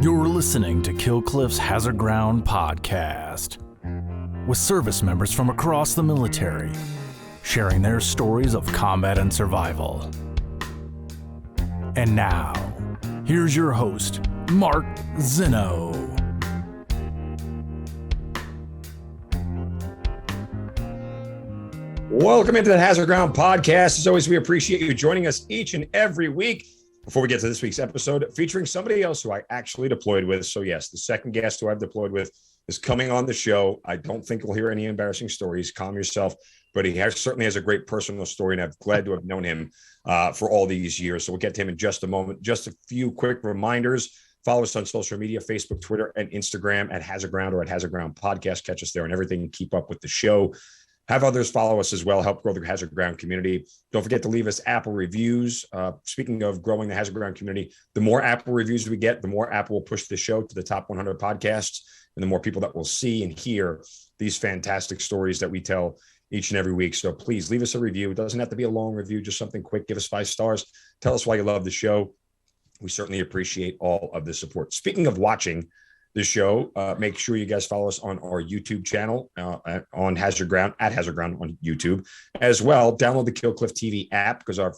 You're listening to Kill Cliff's Hazard Ground podcast, with service members from across the military sharing their stories of combat and survival. And now, here's your host, Mark Zinno. Welcome into the Hazard Ground podcast. As always, we appreciate you joining us each and every week. Before we get to this week's episode, featuring somebody else who I actually deployed with. So yes, the second guest who I've deployed with is coming on the show. I don't think we'll hear any embarrassing stories. Calm yourself. But he certainly has a great personal story, and I'm glad to have known him for all these years. So we'll get to him in just a moment. Just a few quick reminders. Follow us on social media, Facebook, Twitter, and Instagram at Hazard Ground or at Hazard Ground Podcast. Catch us there and everything. Keep up with the show. Have others follow us as well. Help grow the Hazard Ground community. Don't forget to leave us Apple reviews. Speaking of growing the Hazard Ground community, the more Apple reviews we get, the more Apple will push the show to the top 100 podcasts, and the more people that will see and hear these fantastic stories that we tell each and every week. So please leave us a review. It doesn't have to be a long review, just something quick. Give us 5 stars. Tell us why you love the show. We certainly appreciate all of the support. Speaking of watching the show, make sure you guys follow us on our YouTube channel on Hazard Ground, at Hazard Ground on YouTube. As well, download the Kill Cliff TV app because our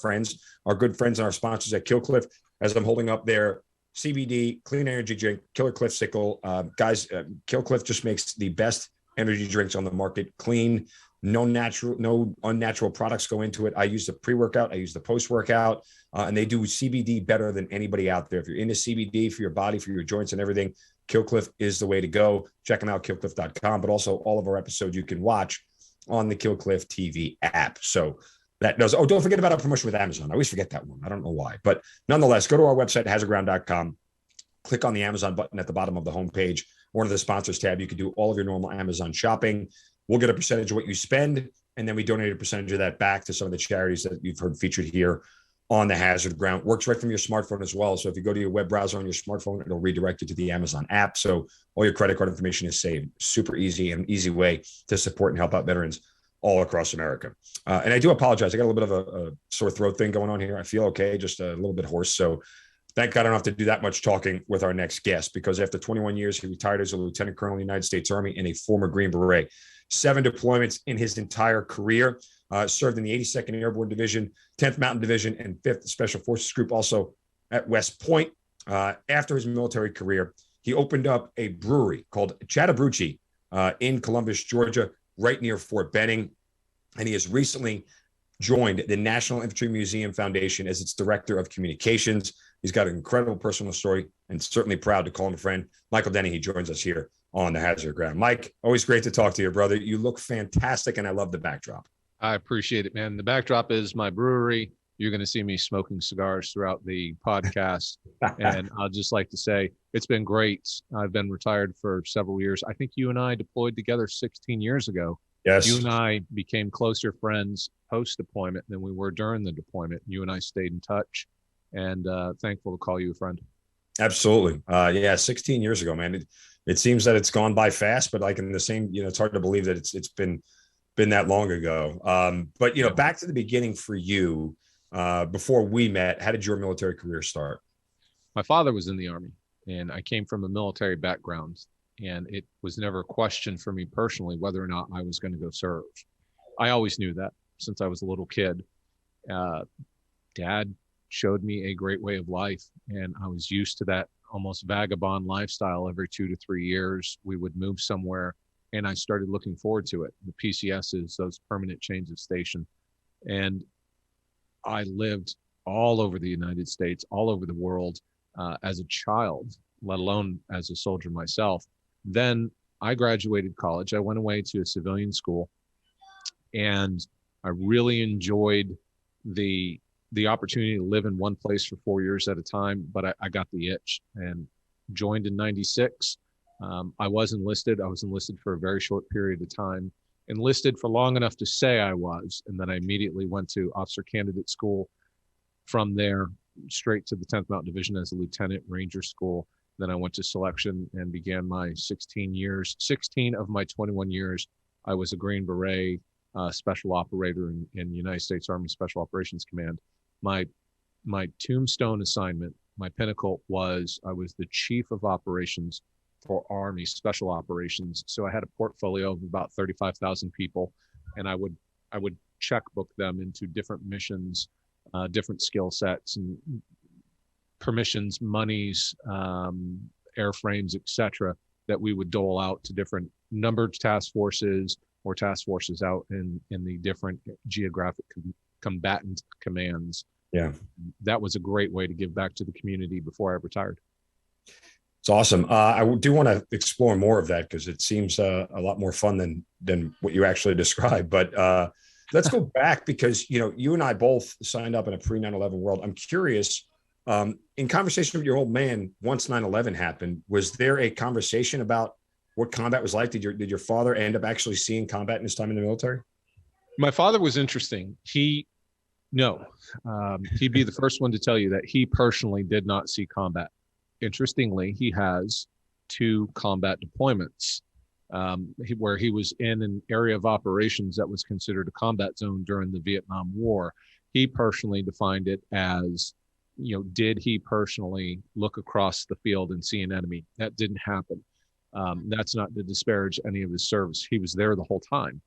good friends and our sponsors at Kill Cliff, as I'm holding up their CBD clean energy drink, Killer Cliff Sickle. Guys, Kill Cliff just makes the best energy drinks on the market. Clean, no unnatural products go into it. I use the pre-workout, I use the post-workout, and they do CBD better than anybody out there. If you're into CBD for your body, for your joints and everything, Kill Cliff is the way to go. Check them out, killcliff.com, but also all of our episodes you can watch on the Kill Cliff TV app. So that does. Oh, don't forget about our promotion with Amazon. I always forget that one. I don't know why, but nonetheless, go to our website, hazardground.com, click on the Amazon button at the bottom of the homepage, or under the sponsors tab. You can do all of your normal Amazon shopping. We'll get a percentage of what you spend, and then we donate a percentage of that back to some of the charities that you've heard featured here on the Hazard Ground. Works right from your smartphone as well. So if you go to your web browser on your smartphone, it'll redirect you to the Amazon app. So all your credit card information is saved. Super easy and easy way to support and help out veterans all across America. And I do apologize. I got a little bit of a sore throat thing going on here. I feel okay, just a little bit hoarse. So thank God I don't have to do that much talking with our next guest, because after 21 years, he retired as a lieutenant colonel in the United States Army and a former Green Beret. 7 deployments in his entire career. Served in the 82nd Airborne Division, 10th Mountain Division, and 5th Special Forces Group, also at West Point. After his military career, he opened up a brewery called Chattabrewchee in Columbus, Georgia, right near Fort Benning. And he has recently joined the National Infantry Museum Foundation as its Director of Communications. He's got an incredible personal story, and certainly proud to call him a friend. Michael Denehy joins us here on the Hazard Ground. Mike, always great to talk to you, brother. You look fantastic, and I love the backdrop. I appreciate it, man. The backdrop is my brewery. You're going to see me smoking cigars throughout the podcast. And I'd just like to say it's been great. I've been retired for several years. I think you and I deployed together 16 years ago. Yes. You and I became closer friends post-deployment than we were during the deployment. You and I stayed in touch, and thankful to call you a friend. Absolutely. 16 years ago, man. It seems that it's gone by fast, but like in the same, it's hard to believe that it's been that long ago. But back to the beginning for you, before we met, how did your military career start? My father was in the Army, and I came from a military background, and it was never a question for me personally whether or not I was going to go serve. I always knew that since I was a little kid. Dad showed me a great way of life, and I was used to that almost vagabond lifestyle. Every 2 to 3 years, we would move somewhere, and I started looking forward to it. The PCS is those permanent change of station. And I lived all over the United States, all over the world as a child, let alone as a soldier myself. Then I graduated college. I went away to a civilian school, and I really enjoyed the opportunity to live in one place for 4 years at a time, but I got the itch and joined in 96. I was enlisted. I was enlisted for a very short period of time, enlisted for long enough to say I was, and then I immediately went to officer candidate school. From there, straight to the 10th Mountain Division as a lieutenant, Ranger School. Then I went to selection and began my 16 years. 16 of my 21 years, I was a Green Beret special operator in the United States Army Special Operations Command. My tombstone assignment my pinnacle was I was the chief of operations for Army Special Operations. So I had a portfolio of about 35,000 people, and I would checkbook them into different missions, different skill sets and permissions, monies, airframes, etc., that we would dole out to different numbered task forces or task forces out in the different geographic combatant commands. Yeah. That was a great way to give back to the community before I retired. It's awesome. I do want to explore more of that because it seems a lot more fun than what you actually described. But let's go back because, you and I both signed up in a pre 9/11 world. I'm curious, in conversation with your old man, once 9/11 happened, was there a conversation about what combat was like? Did your father end up actually seeing combat in his time in the military? My father was interesting. He'd be the first one to tell you that he personally did not see combat. Interestingly, he has 2 combat deployments where he was in an area of operations that was considered a combat zone during the Vietnam War. He personally defined it as, did he personally look across the field and see an enemy? That didn't happen. That's not to disparage any of his service. He was there the whole time.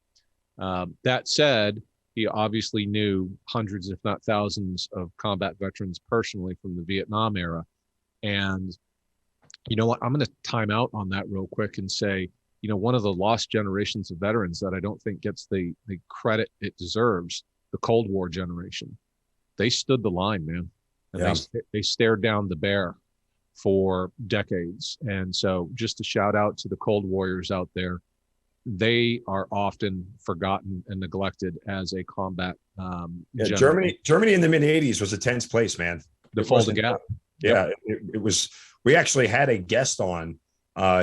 That said, he obviously knew hundreds, if not thousands, of combat veterans personally from the Vietnam era. And you know what? I'm going to time out on that real quick and say, one of the lost generations of veterans that I don't think gets the credit it deserves, the Cold War generation. They stood the line, man. And Yeah. they stared down the bear for decades. And so just a shout out to the Cold Warriors out there. They are often forgotten and neglected as a combat. Germany in the mid 80s was a tense place, man. The Fulda Gap. Yeah, it was. We actually had a guest on.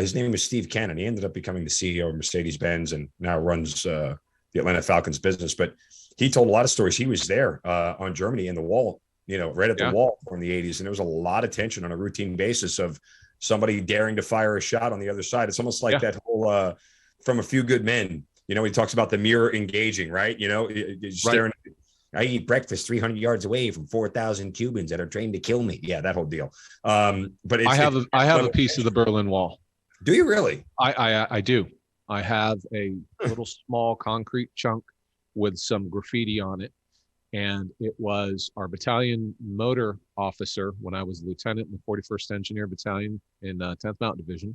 His name was Steve Cannon. He ended up becoming the CEO of Mercedes-Benz and now runs the Atlanta Falcons business. But he told a lot of stories. He was there on Germany in the wall, right at the wall in the 80s. And there was a lot of tension on a routine basis of somebody daring to fire a shot on the other side. It's almost like that whole From A Few Good Men. He talks about the mirror engaging, right? Staring. Right. I eat breakfast 300 yards away from 4,000 Cubans that are trained to kill me. Yeah, that whole deal. But I have a piece of the Berlin Wall. Do you really? I do. I have a little small concrete chunk with some graffiti on it. And it was our battalion motor officer when I was a lieutenant in the 41st Engineer Battalion in 10th Mountain Division.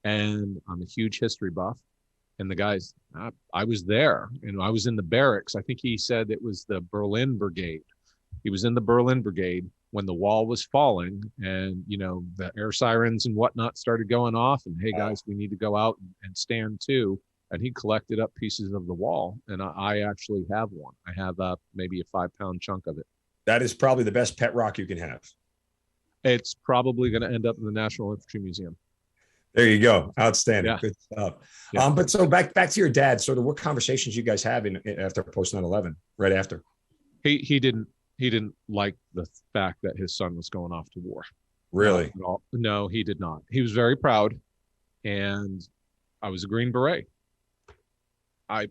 And I'm a huge history buff. And the guys, I was there and I was in the barracks. I think he said it was the Berlin Brigade. He was in the Berlin Brigade when the wall was falling and, the air sirens and whatnot started going off. And hey, guys, we need to go out and stand too. And he collected up pieces of the wall. And I actually have one. I have maybe a 5-pound chunk of it. That is probably the best pet rock you can have. It's probably going to end up in the National Infantry Museum. There you go. Outstanding. Yeah. Good stuff. Yeah. But so back to your dad, sort of what conversations you guys have after post 9/11, right after? He didn't like the fact that his son was going off to war. Really? No, he did not. He was very proud. And I was a Green Beret. I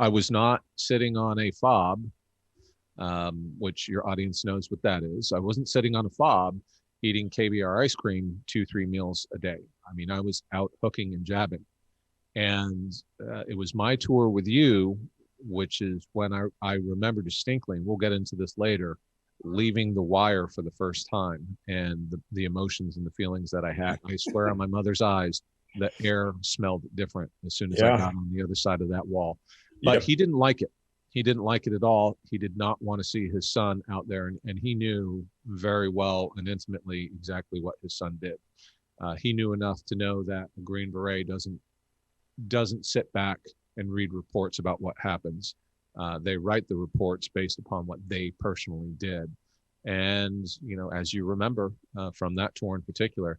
was not sitting on a fob, which your audience knows what that is. I wasn't sitting on a fob eating KBR ice cream 2-3 meals a day. I mean, I was out hooking and jabbing. And it was my tour with you, which is when I remember distinctly, and we'll get into this later, leaving the wire for the first time and the emotions and the feelings that I had. I swear on my mother's eyes, the air smelled different as soon as I got on the other side of that wall. But he didn't like it. He didn't like it at all. He did not want to see his son out there. And he knew very well and intimately exactly what his son did. He knew enough to know that a Green Beret doesn't sit back and read reports about what happens. They write the reports based upon what they personally did. And, as you remember from that tour in particular,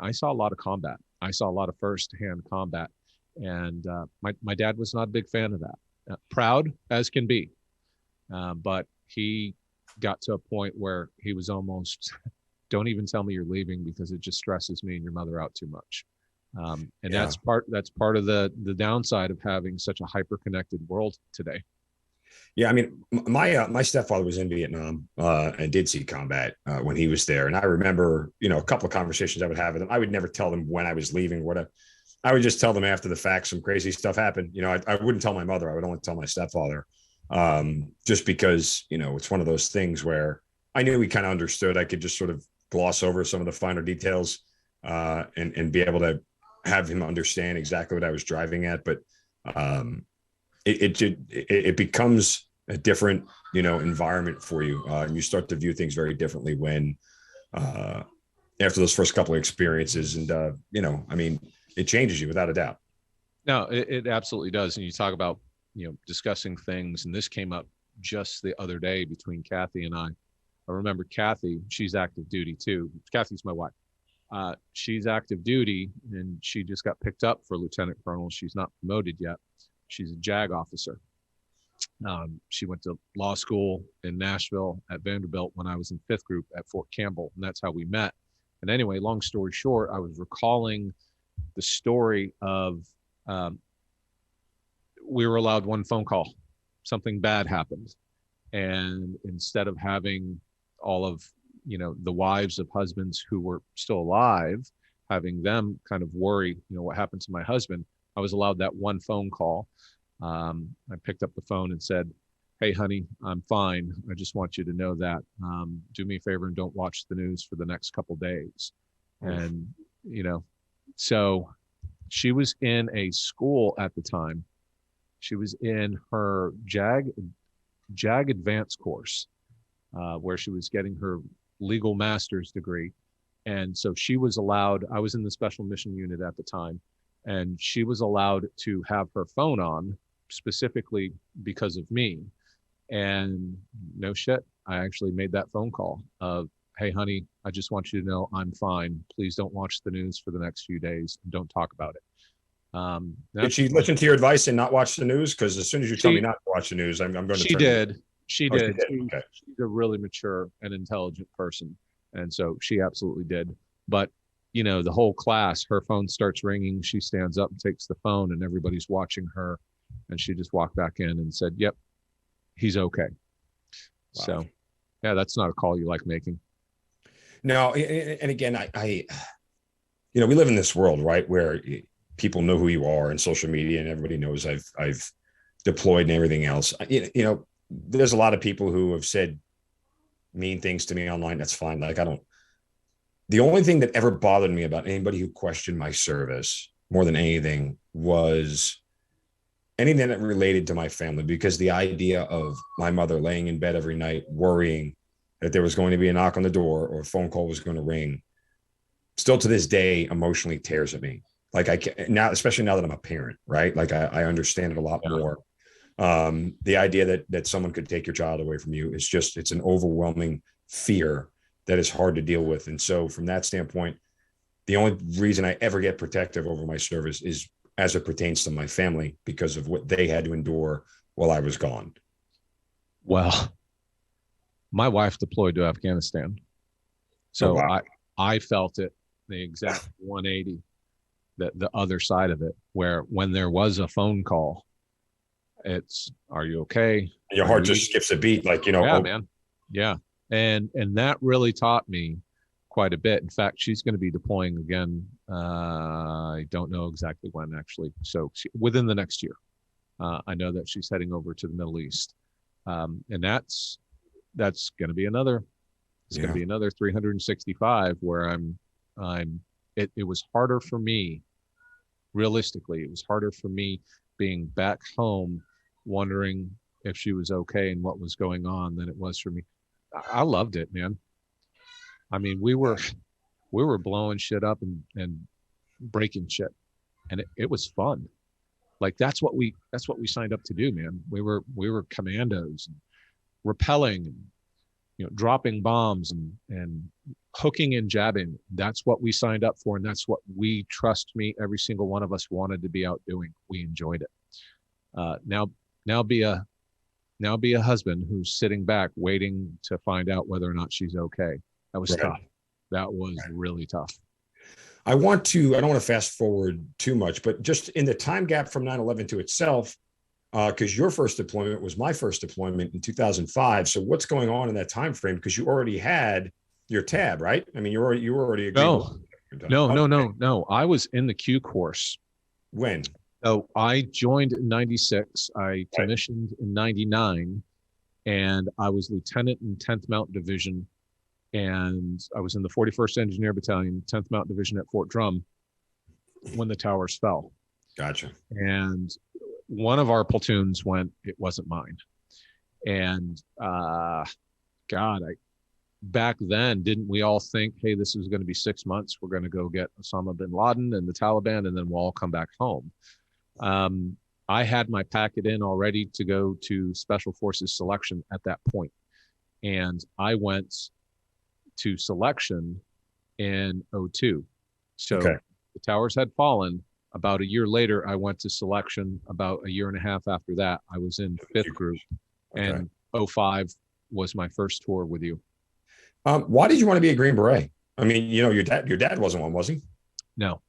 I saw a lot of combat. I saw a lot of firsthand combat. And my dad was not a big fan of that. Proud as can be. But he got to a point where he was almost, don't even tell me you're leaving because it just stresses me and your mother out too much. That's part of the downside of having such a hyper-connected world today. Yeah, I mean, my stepfather was in Vietnam and did see combat when he was there, and I remember, a couple of conversations I would have with him. I would never tell them when I was leaving. I would just tell them after the fact. Some crazy stuff happened. I wouldn't tell my mother. I would only tell my stepfather, just because it's one of those things where I knew he kind of understood. I could just sort of gloss over some of the finer details and be able to have him understand exactly what I was driving at, but. It becomes a different, environment for you. And you start to view things very differently when, after those first couple of experiences. And, I mean, it changes you without a doubt. No, it absolutely does. And you talk about, discussing things. And this came up just the other day between Kathy and I. I remember Kathy, she's active duty too. Kathy's my wife. She's active duty and she just got picked up for lieutenant colonel. She's not promoted yet. She's a JAG officer. She went to law school in Nashville at Vanderbilt when I was in 5th Group at Fort Campbell, and that's how we met. And anyway, long story short, I was recalling the story of we were allowed one phone call. Something bad happened. And instead of having all of, the wives of husbands who were still alive, having them kind of worry, what happened to my husband, I was allowed that one phone call. I picked up the phone and said, "Hey, honey, I'm fine. I just want you to know that. Do me a favor and don't watch the news for the next couple days." And, so she was in a school at the time. She was in her JAG advanced course, where she was getting her legal master's degree. And so she was allowed, I was in the special mission unit at the time, and she was allowed to have her phone on specifically because of me. And no shit, I actually made that phone call of, "Hey, honey, I just want you to know I'm fine. Please don't watch the news for the next few days and don't talk about it." Did she listen to your advice and not watch the news? Because as soon as you tell me not to watch the news, I'm going to turn. She did. She Oh, did. Okay. She's a really mature and intelligent person. And so she absolutely did. But, the whole class, her phone starts ringing. She stands up and takes the phone and everybody's watching her. And she just walked back in and said, "Yep, he's okay." Wow. So, yeah, that's not a call you like making. No. And again, we live in this world, right, where people know who you are in social media and everybody knows I've deployed and everything else. There's a lot of people who have said mean things to me online. That's fine. The only thing that ever bothered me about anybody who questioned my service more than anything was anything that related to my family, because the idea of my mother laying in bed every night worrying that there was going to be a knock on the door or a phone call was going to ring, still to this day emotionally tears at me. Now, especially now that I'm a parent, right? I understand it a lot more. The idea that someone could take your child away from you is it's an overwhelming fear that is hard to deal with. And so from that standpoint, the only reason I ever get protective over my service is as it pertains to my family, because of what they had to endure while I was gone. Well, my wife deployed to Afghanistan. So wow. I felt it, the exact 180, the other side of it, where when there was a phone call, it's, "Are you okay?" Your heart just skips a beat, Yeah, man. Yeah. And that really taught me quite a bit. In fact, she's going to be deploying again. I don't know exactly when, actually. So within the next year, I know that she's heading over to the Middle East. And that's going to be another, going to be another 365 where it was harder for me, realistically, it was harder for me being back home, wondering if she was okay and what was going on, than it was for me. I loved it, man. I mean, we were blowing shit up and breaking shit, and it was fun. That's what we signed up to do, man. We were commandos, and rappelling, and dropping bombs and hooking and jabbing. That's what we signed up for, and that's what trust me, every single one of us wanted to be out doing. We enjoyed it. Now be a husband who's sitting back waiting to find out whether or not she's okay. That was tough. That was really tough. I don't want to fast forward too much, but just in the time gap from 9/11 to itself, because your first deployment was my first deployment in 2005. So what's going on in that time frame? Because you already had your tab, right? I mean, you were already a Green Beret. No. I was in the Q course. When? So I joined in 96. I commissioned in 99, and I was lieutenant in 10th Mountain Division. And I was in the 41st Engineer Battalion, 10th Mountain Division at Fort Drum when the towers fell. Gotcha. And one of our platoons went, it wasn't mine. And back then, didn't we all think, hey, this is going to be 6 months. We're going to go get Osama bin Laden and the Taliban, and then we'll all come back home. I had my packet in already to go to Special Forces selection at that point. And I went to selection in 02. So the towers had fallen. About a year later, I went to selection. About a year and a half after that, I was in 5th group. And 05 was my first tour with you. Why did you want to be a Green Beret? I mean, you know, your dad wasn't one, was he? No.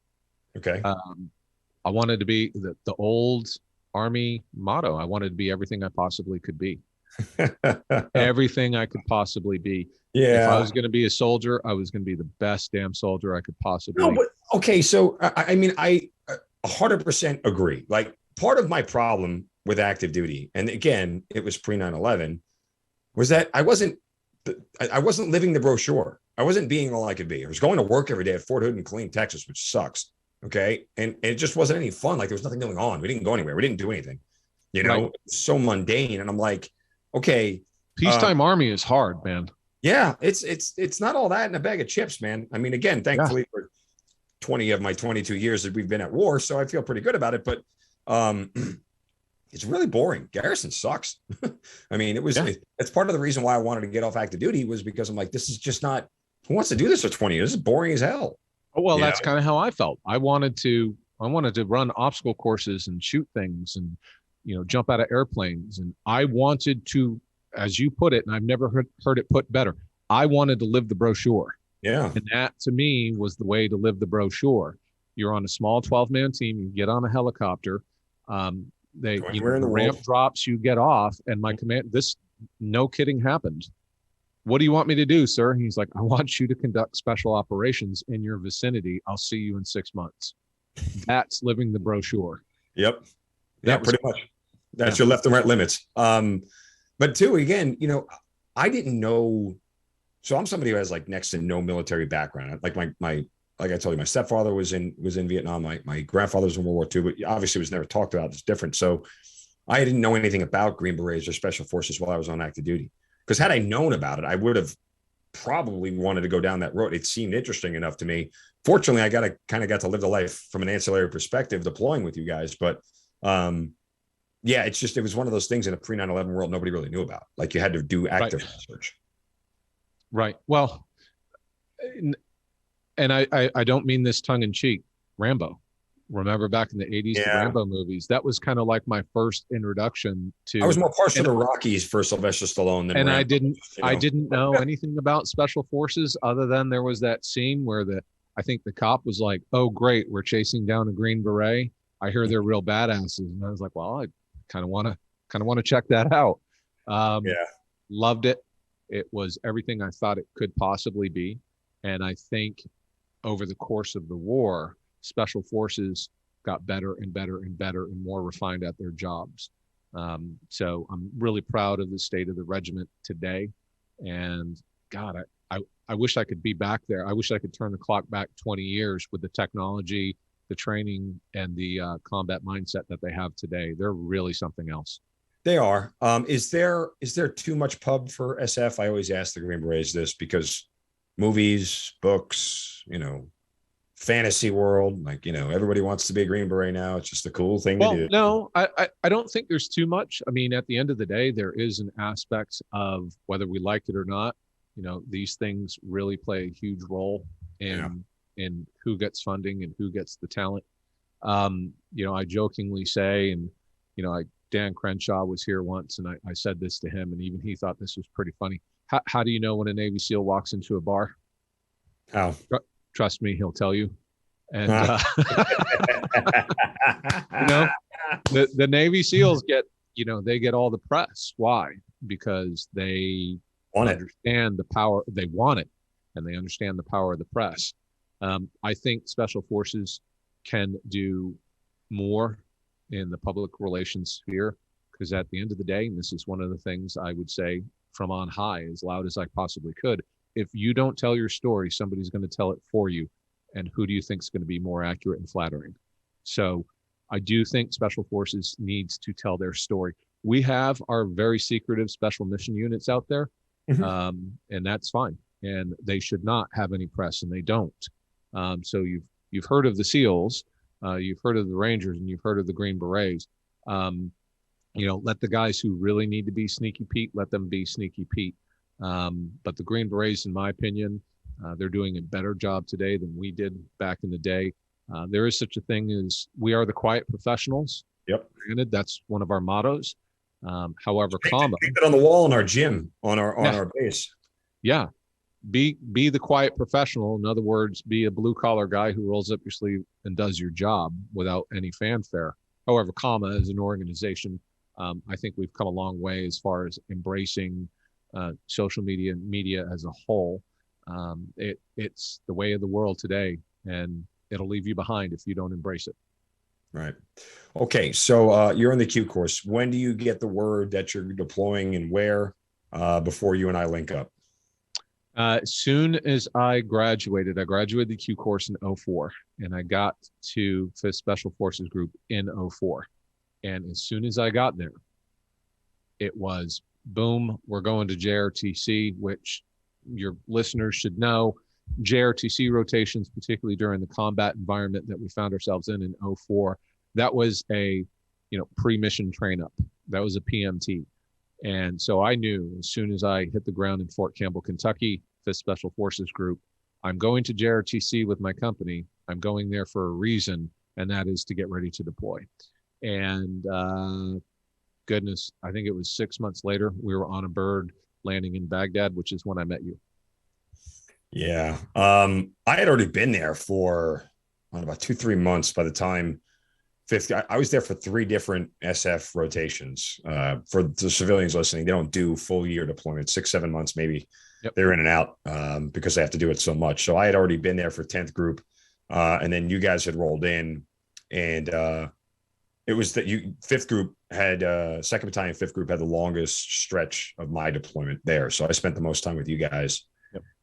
Okay. I wanted to be the old Army motto. I wanted to be everything I possibly could be. Everything I could possibly be. Yeah. If I was going to be a soldier, I was going to be the best damn soldier I could possibly. No, but okay. So I mean, I 100% agree. Like, part of my problem with active duty, and again, it was pre 9/11, was that I wasn't living the brochure. I wasn't being all I could be. I was going to work every day at Fort Hood in Killeen, Texas, which sucks. Okay. And it just wasn't any fun. Like, there was nothing going on. We didn't go anywhere. We didn't do anything, you know, Right. So mundane. And I'm like, okay. Peacetime Army is hard, man. Yeah. It's not all that in a bag of chips, man. I mean, again, thankfully for 20 of my 22 years that we've been at war. So I feel pretty good about it, but, it's really boring. Garrison sucks. I mean, it's part of the reason why I wanted to get off active duty, was because I'm like, this is just not, who wants to do this for 20 years? This is boring as hell. Oh, well, that's kind of how I felt. I wanted to run obstacle courses and shoot things and, you know, jump out of airplanes. And I wanted to, as you put it, and I've never heard it put better, I wanted to live the brochure. Yeah. And that to me was the way to live the brochure. You're on a small 12-man team. You get on a helicopter. The ramp drops, you get off, and my command, no kidding, happened. What do you want me to do, sir? He's like, I want you to conduct special operations in your vicinity. I'll see you in 6 months. That's living the brochure. Yep. Yeah, pretty much. That's your left and right limits. But two, again, you know, I didn't know. So I'm somebody who has like next to no military background. Like like I told you, my stepfather was in Vietnam. My grandfather was in World War II, but obviously was never talked about. It's different. So I didn't know anything about Green Berets or Special Forces while I was on active duty. Because had I known about it, I would have probably wanted to go down that road. It seemed interesting enough to me. Fortunately, I got to live the life from an ancillary perspective, deploying with you guys. But yeah, it was one of those things in a pre 9/11 world nobody really knew about. Like, you had to do active research. Right. Well, and I don't mean this tongue in cheek. Rambo. Remember back in the 80s, the Rambo movies? That was kind of like my first introduction to. I was more partial to Rockies for Sylvester Stallone than. And Rambo, I didn't know anything about special forces other than there was that scene where I think the cop was like, "Oh, great, we're chasing down a Green Beret. I hear they're real badasses." And I was like, "Well, I kind of want to check that out." Loved it. It was everything I thought it could possibly be, and I think over the course of the war, special forces got better and better and better and more refined at their jobs. So I'm really proud of the state of the regiment today. And God, I wish I could be back there. I wish I could turn the clock back 20 years with the technology, the training, and the combat mindset that they have today. They're really something else. They are. Is there too much pub for SF? I always ask the Green Berets this, because movies, books, you know, fantasy world, like, you know, everybody wants to be a Green Beret now. It's just a cool thing to do. No, I don't think there's too much. I mean, at the end of the day, there is an aspect of whether we like it or not. You know, these things really play a huge role in who gets funding and who gets the talent. You know, I jokingly say, and, you know, Dan Crenshaw was here once, and I said this to him, and even he thought this was pretty funny. How do you know when a Navy SEAL walks into a bar? How? Trust me, he'll tell you. And you know, the Navy SEALs get, they get all the press. Why? Because they understand the power. They want it, and they understand the power of the press. I think Special Forces can do more in the public relations sphere, because at the end of the day, and this is one of the things I would say from on high as loud as I possibly could, if you don't tell your story, somebody's going to tell it for you. And who do you think is going to be more accurate and flattering? So I do think Special Forces needs to tell their story. We have our very secretive special mission units out there, and that's fine. And they should not have any press, and they don't. So you've heard of the SEALs, you've heard of the Rangers, and you've heard of the Green Berets. Let the guys who really need to be Sneaky Pete, let them be Sneaky Pete. But the Green Berets, in my opinion, they're doing a better job today than we did back in the day. There is such a thing as we are the quiet professionals. Yep. Granted, that's one of our mottos. However, paint it on the wall in our gym, on our base. Yeah. Be the quiet professional. In other words, be a blue collar guy who rolls up your sleeve and does your job without any fanfare. However, as an organization, I think we've come a long way as far as embracing social media as a whole. It's the way of the world today, and it'll leave you behind if you don't embrace it. Right. Okay. So you're in the Q course. When do you get the word that you're deploying, and where, before you and I link up? As soon as I graduated the Q course in 2004, and I got to 5th Special Forces Group in 2004. And as soon as I got there, it was boom, we're going to JRTC, which your listeners should know. JRTC rotations, particularly during the combat environment that we found ourselves in 2004, that was a pre-mission train up. That was a PMT. And so I knew as soon as I hit the ground in Fort Campbell, Kentucky, 5th Special Forces Group, I'm going to JRTC with my company. I'm going there for a reason, and that is to get ready to deploy. And goodness, I think it was 6 months later, we were on a bird landing in Baghdad, which is when I met you. Yeah. I had already been there for about 2-3 months by the time I was there for 3 different SF rotations. For the civilians listening, they don't do full year deployment, 6-7 months, maybe. Yep. They're in and out because they have to do it so much. So I had already been there for 10th group. And then you guys had rolled in, and it was that 5th group had 2nd battalion, 5th group had the longest stretch of my deployment there. So I spent the most time with you guys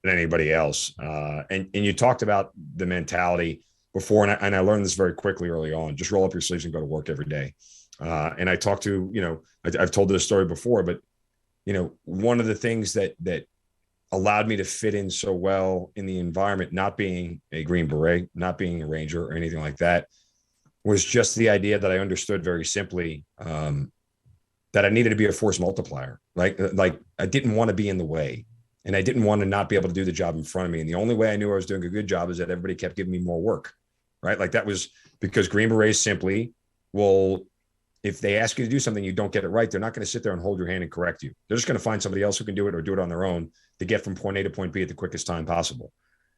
than anybody else. And you talked about the mentality before, and I learned this very quickly early on. Just roll up your sleeves and go to work every day. And I talked to, I've told this story before, but one of the things that allowed me to fit in so well in the environment, not being a Green Beret, not being a Ranger or anything like that, was just the idea that I understood very simply that I needed to be a force multiplier. Like I didn't want to be in the way, and I didn't want to not be able to do the job in front of me. And the only way I knew I was doing a good job is that everybody kept giving me more work, right? Like that was because Green Berets simply will, if they ask you to do something, you don't get it right, they're not going to sit there and hold your hand and correct you. They're just going to find somebody else who can do it or do it on their own to get from point A to point B at the quickest time possible.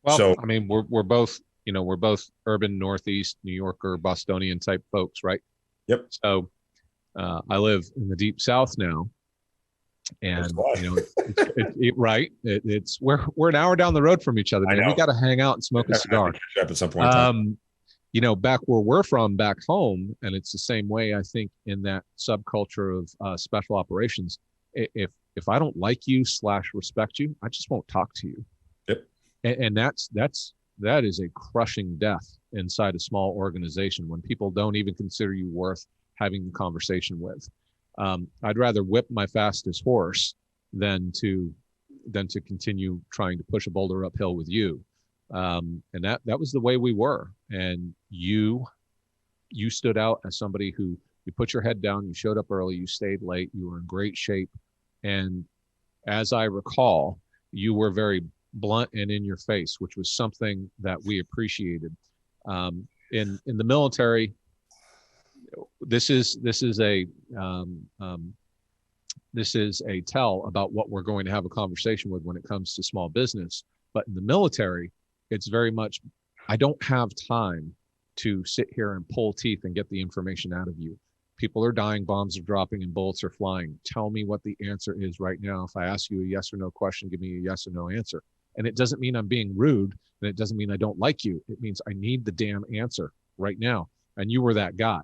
Well, so, I mean, we're both, we're both urban Northeast New Yorker, Bostonian type folks, right? Yep. So I live in the deep South now, and right. It's we're an hour down the road from each other, man. We got to hang out and smoke a cigar at some point. Back where we're from, back home, and it's the same way. I think in that subculture of special operations, if I don't like you / respect you, I just won't talk to you. Yep. And that is a crushing death inside a small organization when people don't even consider you worth having the conversation with. I'd rather whip my fastest horse than to continue trying to push a boulder uphill with you. And that was the way we were. And you stood out as somebody who, you put your head down, you showed up early, you stayed late, you were in great shape. And as I recall, you were very blunt and in your face, which was something that we appreciated. In the military, this is a tell about what we're going to have a conversation with when it comes to small business. But in the military, it's very much, I don't have time to sit here and pull teeth and get the information out of you. People are dying, bombs are dropping, and bullets are flying. Tell me what the answer is right now. If I ask you a yes or no question, give me a yes or no answer. And it doesn't mean I'm being rude, and it doesn't mean I don't like you. It means I need the damn answer right now. And you were that guy.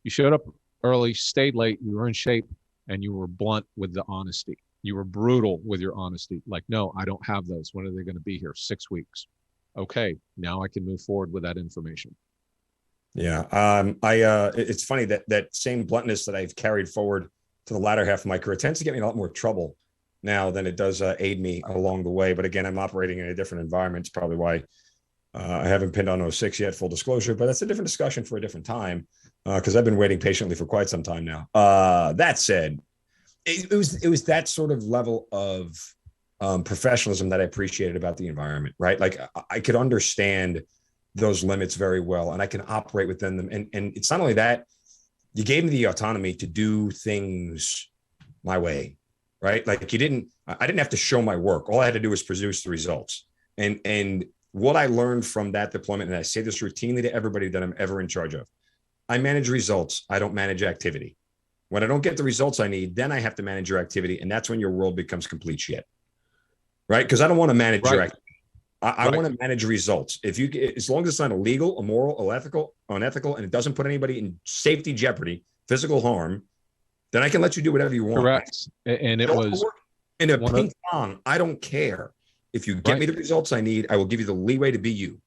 You showed up early, stayed late, you were in shape, and you were blunt with the honesty. You were brutal with your honesty. Like, no, I don't have those. When are they going to be here? 6 weeks. Okay, now I can move forward with that information. Yeah. It's funny that same bluntness that I've carried forward to the latter half of my career tends to get me in a lot more trouble now than it does aid me along the way. But again, I'm operating in a different environment. It's probably why I haven't pinned on 06 yet, full disclosure, but that's a different discussion for a different time because I've been waiting patiently for quite some time now. That said, it was that sort of level of professionalism that I appreciated about the environment, right? Like I could understand those limits very well, and I can operate within them. And it's not only that, you gave me the autonomy to do things my way, right? Like I didn't have to show my work. All I had to do was produce the results. And what I learned from that deployment, and I say this routinely to everybody that I'm ever in charge of, I manage results. I don't manage activity. When I don't get the results I need, then I have to manage your activity. And that's when your world becomes complete shit, right? Because I don't want to manage your activity. I want to manage results. As long as it's not illegal, immoral, unethical, and it doesn't put anybody in safety jeopardy, physical harm, then I can let you do whatever you want. Correct. And it was in a ping pong. I don't care. If you get me the results I need, I will give you the leeway to be you.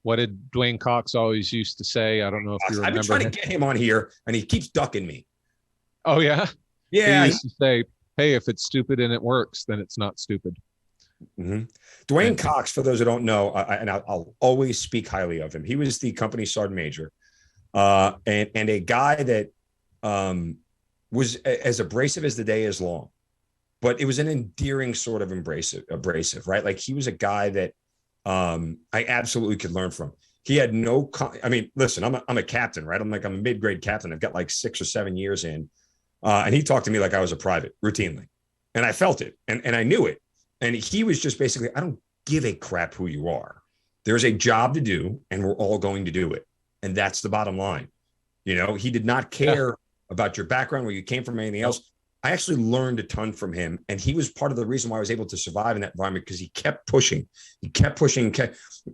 What did Dwayne Cox always used to say? I don't know if you remember. I've been trying to get him on here, and he keeps ducking me. Oh, yeah? Yeah. He used to say, hey, if it's stupid and it works, then it's not stupid. Mm-hmm. Dwayne Cox, for those who don't know, I'll always speak highly of him. He was the company sergeant major, and a guy that was as abrasive as the day is long, but it was an endearing sort of abrasive, right? Like he was a guy that I absolutely could learn from. He had listen, I'm a captain, right? I'm a mid-grade captain. I've got like 6 or 7 years in, and he talked to me like I was a private routinely, and I felt it, and I knew it. And he was just basically, I don't give a crap who you are. There's a job to do, and we're all going to do it. And that's the bottom line. You know, he did not care about your background, where you came from, anything else. I actually learned a ton from him. And he was part of the reason why I was able to survive in that environment, because he kept pushing. He kept pushing.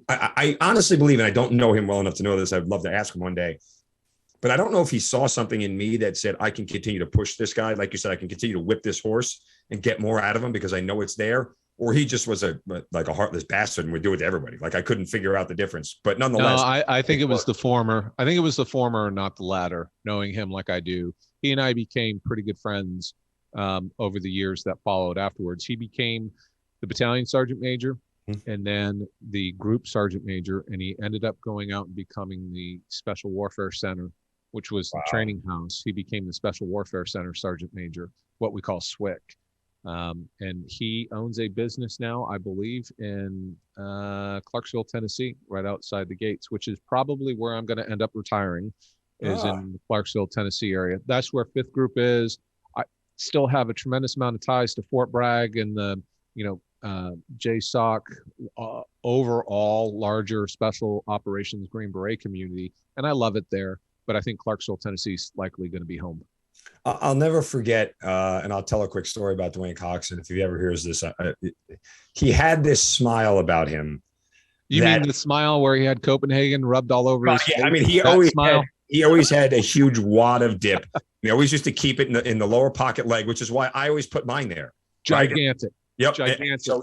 I honestly believe, and I don't know him well enough to know this, I'd love to ask him one day, but I don't know if he saw something in me that said, I can continue to push this guy. Like you said, I can continue to whip this horse and get more out of him because I know it's there. Or he just was a heartless bastard and would do it to everybody. Like I couldn't figure out the difference, but nonetheless. No, I think it was the former. I think it was the former, not the latter. Knowing him like I do, he and I became pretty good friends over the years that followed afterwards. He became the battalion sergeant major and then the group sergeant major, and he ended up going out and becoming the Special Warfare Center, which was the training house. He became the Special Warfare Center sergeant major, what we call SWIC. And he owns a business now, I believe, in Clarksville, Tennessee, right outside the gates, which is probably where I'm going to end up retiring, is in the Clarksville, Tennessee area. That's where 5th Group is. I still have a tremendous amount of ties to Fort Bragg and the, JSOC, overall larger special operations Green Beret community. And I love it there, but I think Clarksville, Tennessee is likely going to be home. I'll never forget, and I'll tell a quick story about Dwayne Cox. And if he ever hears this, he had this smile about him. You mean the smile where he had Copenhagen rubbed all over his face? I mean, he always had a huge wad of dip. He always used to keep it in the lower pocket leg, which is why I always put mine there. Gigantic. Right? Yep. Gigantic. So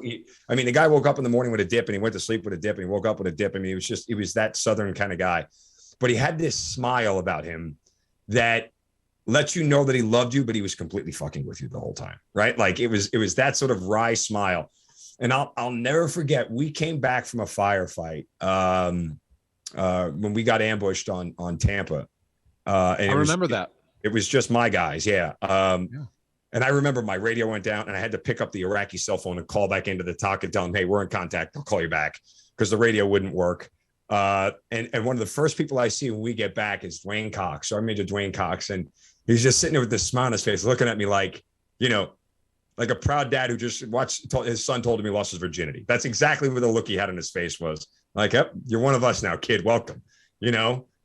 the guy woke up in the morning with a dip, and he went to sleep with a dip, and he woke up with a dip. I mean, he was that Southern kind of guy, but he had this smile about him that lets you know that he loved you, but he was completely fucking with you the whole time, right? Like it was that sort of wry smile. And I'll never forget, we came back from a firefight when we got ambushed on Tampa. And I remember that. It was just my guys, yeah. And I remember my radio went down, and I had to pick up the Iraqi cell phone and call back into the talk and tell them, hey, we're in contact. I'll call you back, because the radio wouldn't work. And one of the first people I see when we get back is Dwayne Cox, Sergeant Major Dwayne Cox. And he's just sitting there with this smile on his face, looking at me like, like a proud dad who just his son told him he lost his virginity. That's exactly what the look he had on his face was. Like, yep, you're one of us now, kid. Welcome.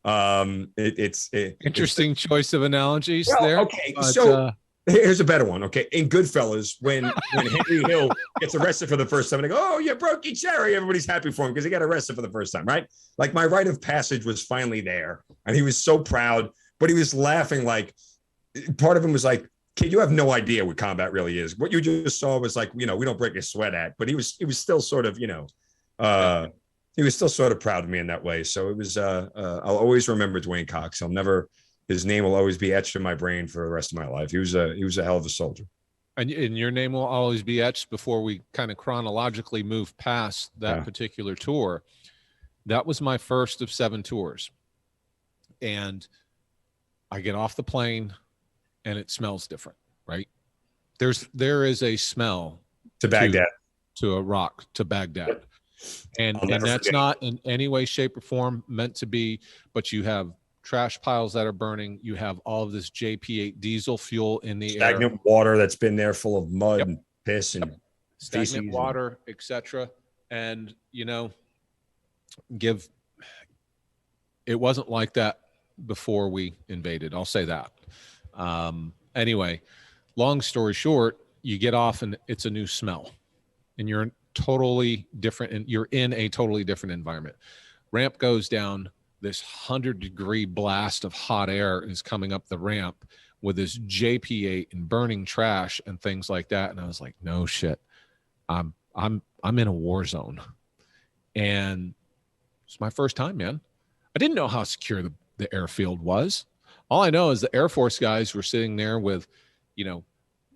Interesting choice of analogies well, there. okay, so here's a better one. Okay, in Goodfellas, when Henry Hill gets arrested for the first time, they go, "Oh, you broke your cherry." Everybody's happy for him because he got arrested for the first time, right? Like my rite of passage was finally there, and he was so proud, but he was laughing. Like part of him was like, "Kid, you have no idea what combat really is. What you just saw was like, we don't break a sweat at." But he was still sort of, he was still sort of proud of me in that way. So it was. I'll always remember Dwayne Cox. His name will always be etched in my brain for the rest of my life. He was a hell of a soldier. And your name will always be etched. Before we kind of chronologically move past that particular tour, that was my first of 7 tours. And I get off the plane and it smells different, right? There is a smell to Baghdad, to Iraq, to Baghdad. Yep. And that's not in any way, shape, or form meant to be, but you have trash piles that are burning. You have all of this JP8 diesel fuel in the air. Stagnant water that's been there full of mud and piss and stagnant water, etc. And, it wasn't like that before we invaded. I'll say that. Anyway, long story short, you get off and it's a new smell and you're totally different. And you're in a totally different environment. Ramp goes down. This 100-degree blast of hot air is coming up the ramp with this JP8 and burning trash and things like that. And I was like, no shit, I'm in a war zone. And it's my first time, man. I didn't know how secure the airfield was. All I know is the Air Force guys were sitting there with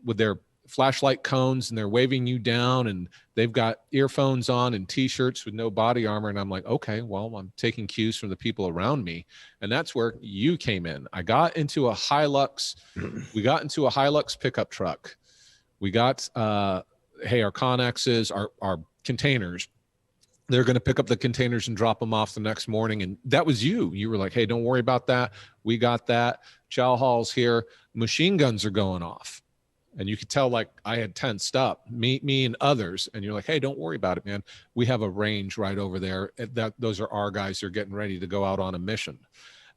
their flashlight cones and they're waving you down and they've got earphones on and t-shirts with no body armor. And I'm like, okay, well, I'm taking cues from the people around me. And that's where you came in. I got into a Hilux. We got into a Hilux pickup truck. We got, our Connexes, our containers. They're going to pick up the containers and drop them off the next morning. And that was you. You were like, hey, don't worry about that. We got that. Chow Hall's here. Machine guns are going off. And you could tell, like, I had tensed up, me and others. And you're like, hey, don't worry about it, man. We have a range right over there. Those are our guys who are getting ready to go out on a mission.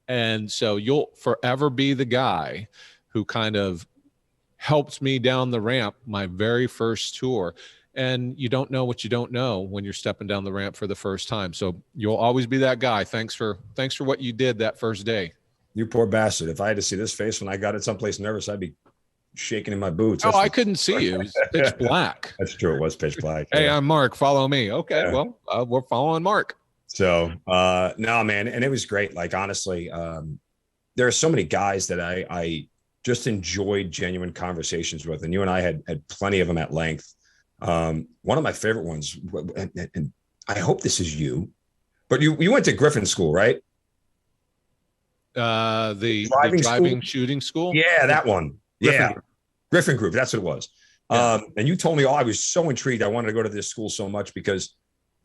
And so you'll forever be the guy who kind of helped me down the ramp my very first tour. And you don't know what you don't know when you're stepping down the ramp for the first time. So you'll always be that guy. Thanks for what you did that first day. You poor bastard. If I had to see this face when I got it someplace nervous, I'd be shaking in my boots. I couldn't see you. It was pitch black. That's true. It was pitch black. Hey, I'm Mark. Follow me. Okay. Yeah. Well, we're following Mark. So, no, man. And it was great. Like, honestly, there are so many guys that I just enjoyed genuine conversations with. And you and I had plenty of them at length. One of my favorite ones, and I hope this is you, but you went to Griffin School, right? The driving shooting school. Yeah, that one. Griffin Group. That's what it was. Yeah. And you told me, I was so intrigued. I wanted to go to this school so much because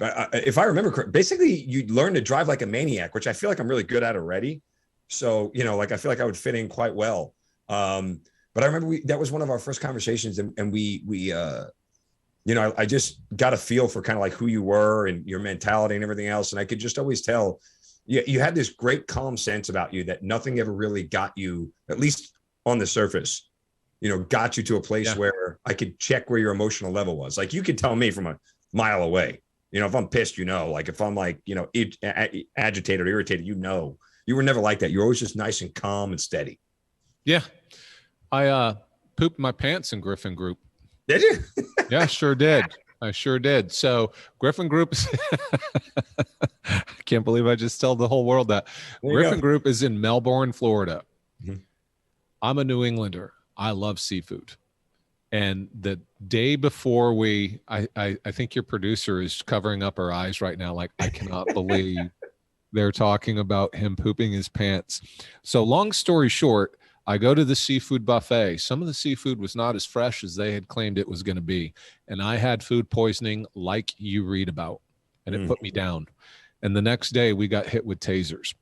if I remember correctly, basically you learn to drive like a maniac, which I feel like I'm really good at already. So, I feel like I would fit in quite well. But I remember that was one of our first conversations and we I just got a feel for kind of like who you were and your mentality and everything else. And I could just always tell you had this great calm sense about you that nothing ever really got you, at least on the surface, got you to a place where I could check where your emotional level was. Like you could tell me from a mile away, if I'm pissed, like if I'm like, agitated or irritated, you were never like that. You're always just nice and calm and steady. Yeah. I pooped my pants in Griffin Group. Did you? Yeah, sure did. I sure did. So Griffin Group, I can't believe I just told the whole world that. Griffin Group is in Melbourne, Florida. Mm-hmm. I'm a New Englander. I love seafood. And the day before I think your producer is covering up her eyes right now. Like, I cannot believe they're talking about him pooping his pants. So long story short, I go to the seafood buffet. Some of the seafood was not as fresh as they had claimed it was going to be. And I had food poisoning like you read about, and it put me down. And the next day we got hit with tasers.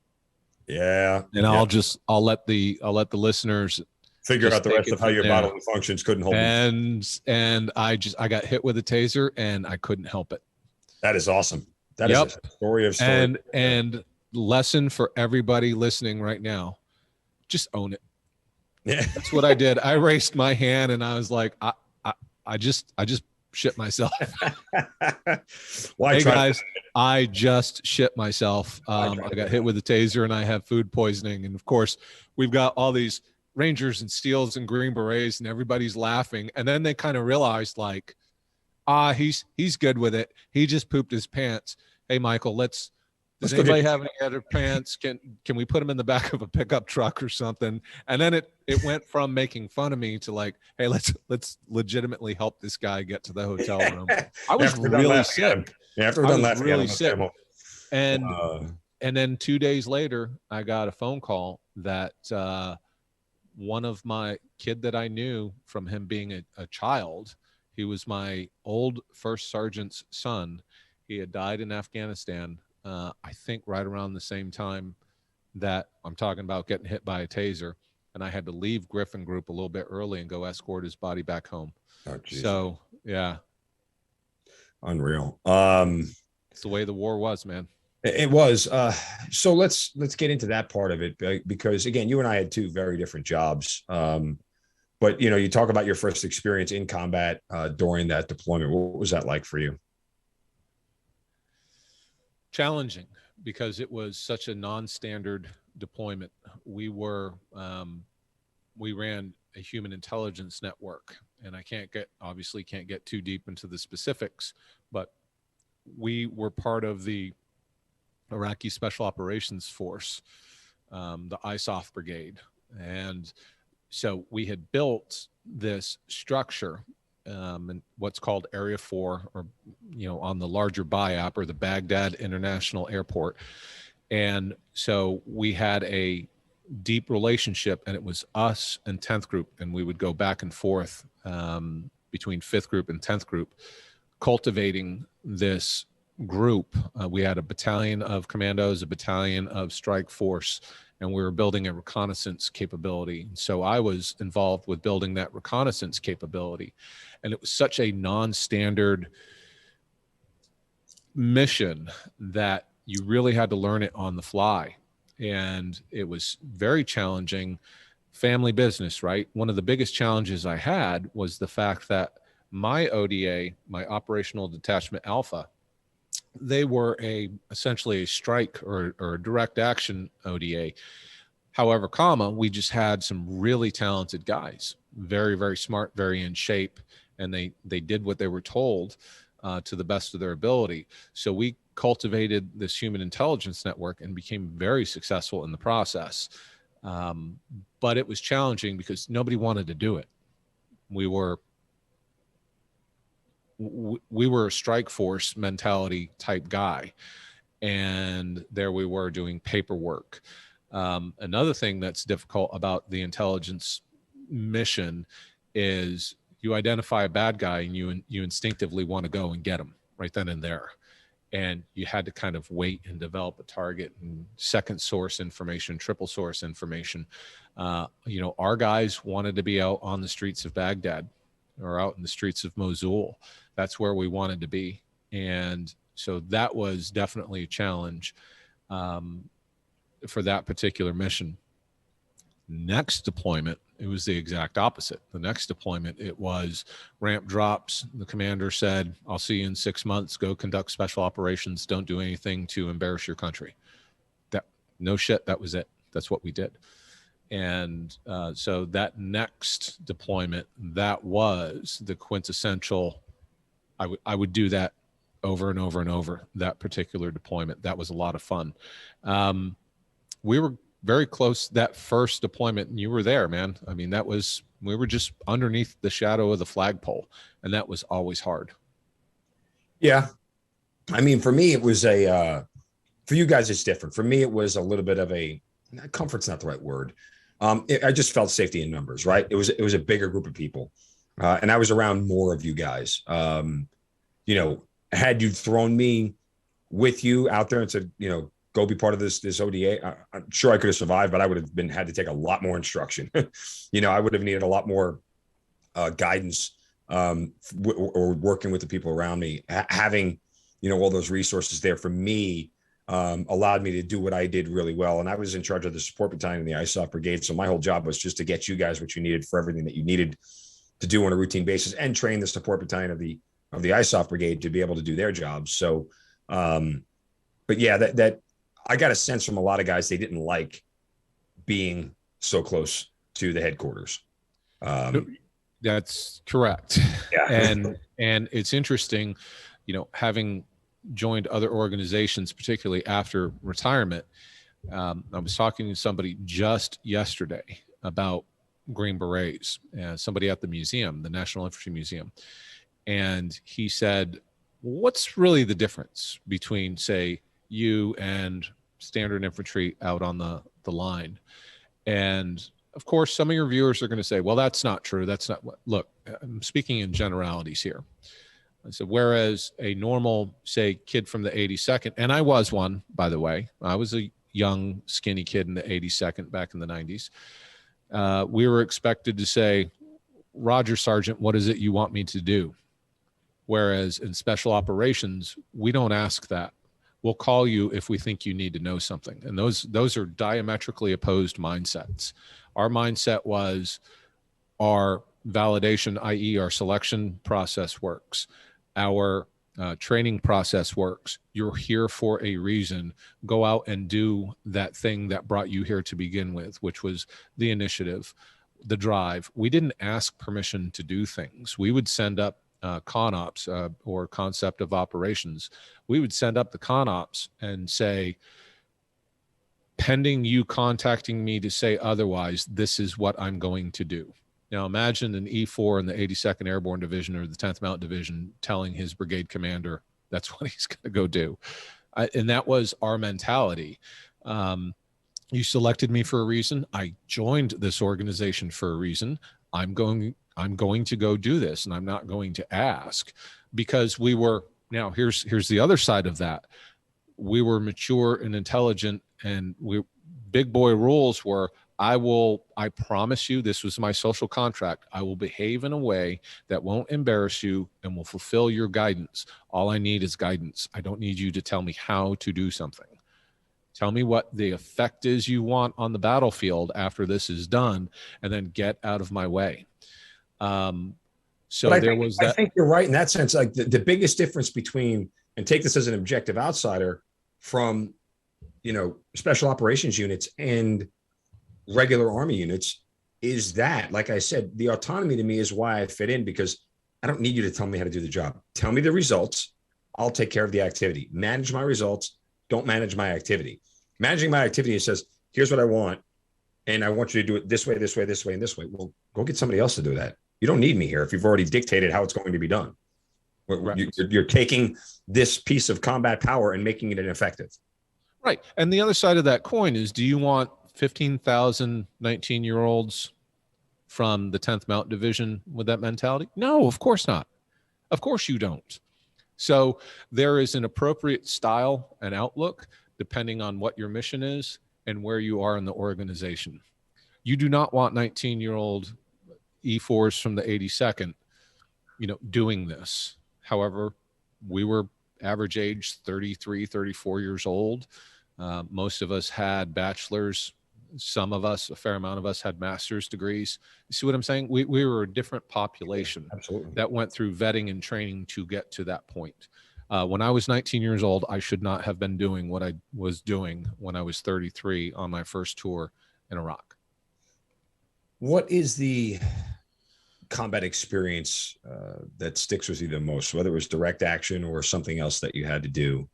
Yeah. And I'll let the listeners figure out the rest of how your bodily functions couldn't hold. And I got hit with a taser and I couldn't help it. That is awesome. That is a story of stories. And lesson for everybody listening right now, just own it. Yeah. That's what I did. I raised my hand and I was like, I just shit myself. Well, Hey guys, I just shit myself. I got hit with a taser and I have food poisoning. And of course, we've got all these Rangers and SEALs and Green Berets and everybody's laughing. And then they kind of realized like, he's good with it. He just pooped his pants. Hey, Michael, does anybody have any other pants? Can we put them in the back of a pickup truck or something? And then it went from making fun of me to like, hey, let's legitimately help this guy get to the hotel room. I was really sick. Yeah, after we're done laughing, really sick. And then 2 days later, I got a phone call that one of my kid that I knew from him being a child, he was my old first sergeant's son. He had died in Afghanistan. I think right around the same time that I'm talking about getting hit by a taser, and I had to leave Griffin Group a little bit early and go escort his body back home. Oh, geez. So yeah, unreal. It's the way the war was, man. It was. So let's get into that part of it, because again, you and I had two very different jobs. But you talk about your first experience in combat during that deployment. What was that like for you? Challenging, because it was such a non-standard deployment. We ran a human intelligence network, and I obviously can't get too deep into the specifics, but we were part of the Iraqi Special Operations Force, the ISAF Brigade. And so we had built this structure in what's called Area 4, or on the larger BIAP, or the Baghdad International Airport. And so we had a deep relationship, and it was us and 10th Group, and we would go back and forth between 5th Group and 10th Group, cultivating this group. We had a battalion of commandos, a battalion of strike force, and we were building a reconnaissance capability. So I was involved with building that reconnaissance capability. And it was such a non-standard mission that you really had to learn it on the fly. And it was very challenging. Family business, right? One of the biggest challenges I had was the fact that my ODA, my Operational Detachment Alpha, they were essentially a strike or a direct action ODA. However, we just had some really talented guys, very, very smart, very in shape, and they did what they were told to the best of their ability. So we cultivated this human intelligence network and became very successful in the process. But it was challenging because nobody wanted to do it. We were a strike force mentality type guy, and there we were doing paperwork. Another thing that's difficult about the intelligence mission is you identify a bad guy and you instinctively want to go and get him right then and there. And you had to kind of wait and develop a target and second source information, triple source information. Our guys wanted to be out on the streets of Baghdad or out in the streets of Mosul. That's where we wanted to be. And so that was definitely a challenge for that particular mission. Next deployment, it was the exact opposite. The next deployment, it was ramp drops. The commander said, I'll see you in 6 months. Go conduct special operations. Don't do anything to embarrass your country. No shit, that was it. That's what we did. And so that next deployment, that was the quintessential. I would do that over and over and over, that particular deployment. That was a lot of fun. We were very close that first deployment, and you were there, man. I mean, we were just underneath the shadow of the flagpole, and that was always hard. Yeah. I mean, for me, it was for you guys, it's different. For me, it was a little bit of comfort's not the right word. I just felt safety in numbers, right? It was a bigger group of people. And I was around more of you guys. Had you thrown me with you out there and said, go be part of this ODA, I'm sure I could have survived, but I would have had to take a lot more instruction. I would have needed a lot more guidance or working with the people around me, having, all those resources there for me allowed me to do what I did really well. And I was in charge of the support battalion in the ISOF brigade. So my whole job was just to get you guys what you needed for everything that you needed to do on a routine basis, and train the support battalion of the ISOF brigade to be able to do their jobs. So, but yeah, that I got a sense from a lot of guys, they didn't like being so close to the headquarters. That's correct. Yeah. And it's interesting, having joined other organizations, particularly after retirement. I was talking to somebody just yesterday about Green Berets, somebody at the museum, the National Infantry Museum. And he said, what's really the difference between, say, you and standard infantry out on the line? And of course, some of your viewers are going to say, well, that's not true. That's not what, look, I'm speaking in generalities here. I said, whereas a normal, say, kid from the 82nd, and I was one, by the way, I was a young, skinny kid in the 82nd back in the 90s. We were expected to say, Roger, Sergeant, what is it you want me to do? Whereas in special operations, we don't ask that. We'll call you if we think you need to know something. And those are diametrically opposed mindsets. Our mindset was our validation, i.e. our selection process works. Our training process works. You're here for a reason. Go out and do that thing that brought you here to begin with, which was the initiative, the drive. We didn't ask permission to do things. We would send up con ops or concept of operations. We would send up the con ops and say, pending you contacting me to say otherwise, this is what I'm going to do. Now imagine an E4 in the 82nd Airborne Division or the 10th Mountain Division telling his brigade commander that's what he's going to go do. And that was our mentality. You selected me for a reason. I joined this organization for a reason. I'm going to go do this, and I'm not going to ask, because we were, now here's the other side of that. We were mature and intelligent, and big boy rules were, I promise you, this was my social contract. I will behave in a way that won't embarrass you and will fulfill your guidance. All I need is guidance. I don't need you to tell me how to do something. Tell me what the effect is you want on the battlefield after this is done, and then get out of my way. So I think you're right in that sense. Like the biggest difference between, and take this as an objective outsider, from, special operations units and regular Army units, is that, like I said, the autonomy to me is why I fit in, because I don't need you to tell me how to do the job. Tell me the results. I'll take care of the activity. Manage my results. Don't manage my activity. Managing my activity, it says, here's what I want, and I want you to do it this way, this way, this way, and this way. Well, go get somebody else to do that. You don't need me here if you've already dictated how it's going to be done. Right. You're taking this piece of combat power and making it ineffective. Right. And the other side of that coin is, do you want 15,000 19-year-olds from the 10th Mountain Division with that mentality? No, of course not. Of course you don't. So there is an appropriate style and outlook depending on what your mission is and where you are in the organization. You do not want 19-year-old E4s from the 82nd, doing this. However, we were average age 33, 34 years old. Most of us had bachelors. Some of us, a fair amount of us, had master's degrees. You see what I'm saying? We were a different population. Absolutely. That went through vetting and training to get to that point. When I was 19 years old, I should not have been doing what I was doing when I was 33 on my first tour in Iraq. What is the combat experience that sticks with you the most, whether it was direct action or something else that you had to do?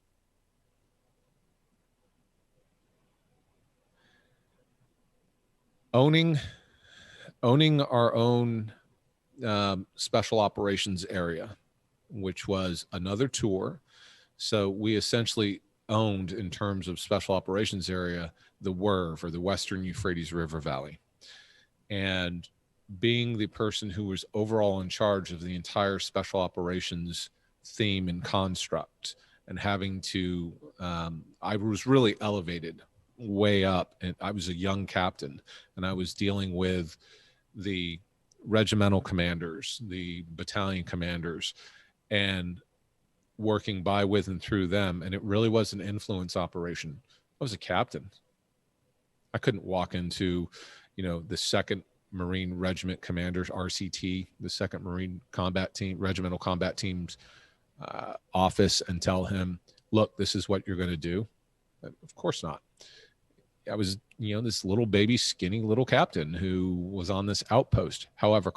Owning our own special operations area, which was another tour. So we essentially owned, in terms of special operations area, the WERV, or the Western Euphrates River Valley. And being the person who was overall in charge of the entire special operations theme and construct, and having to, I was really elevated way up, and I was a young captain, and I was dealing with the regimental commanders, the battalion commanders, and working by, with, and through them. And it really was an influence operation. I was a captain. I couldn't walk into, the 2nd Marine Regiment Commander's RCT, the 2nd Marine Combat Team, Regimental Combat Team's office and tell him, look, this is what you're going to do. Of course not. I was, this little baby, skinny little captain who was on this outpost. However,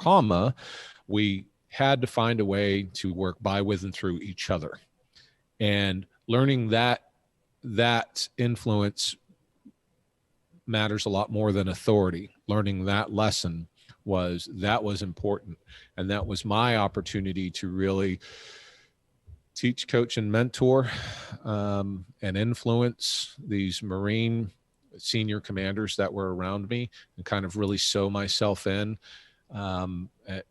we had to find a way to work by, with, and through each other. And learning that influence matters a lot more than authority. Learning that lesson was important. And that was my opportunity to really teach, coach, and mentor and influence these Marine senior commanders that were around me, and kind of really sew myself in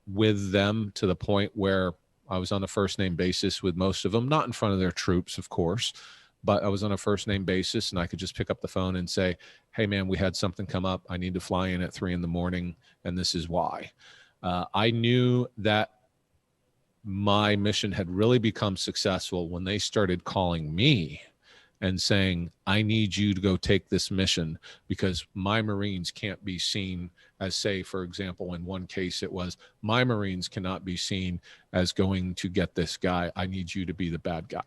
with them to the point where I was on a first name basis with most of them, not in front of their troops, of course, but I was on a first name basis, and I could just pick up the phone and say, hey man, we had something come up. I need to fly in at 3 a.m. and this is why. I knew that my mission had really become successful when they started calling me and saying, I need you to go take this mission, because my Marines can't be seen as, say, for example, in one case, it was, my Marines cannot be seen as going to get this guy. I need you to be the bad guy.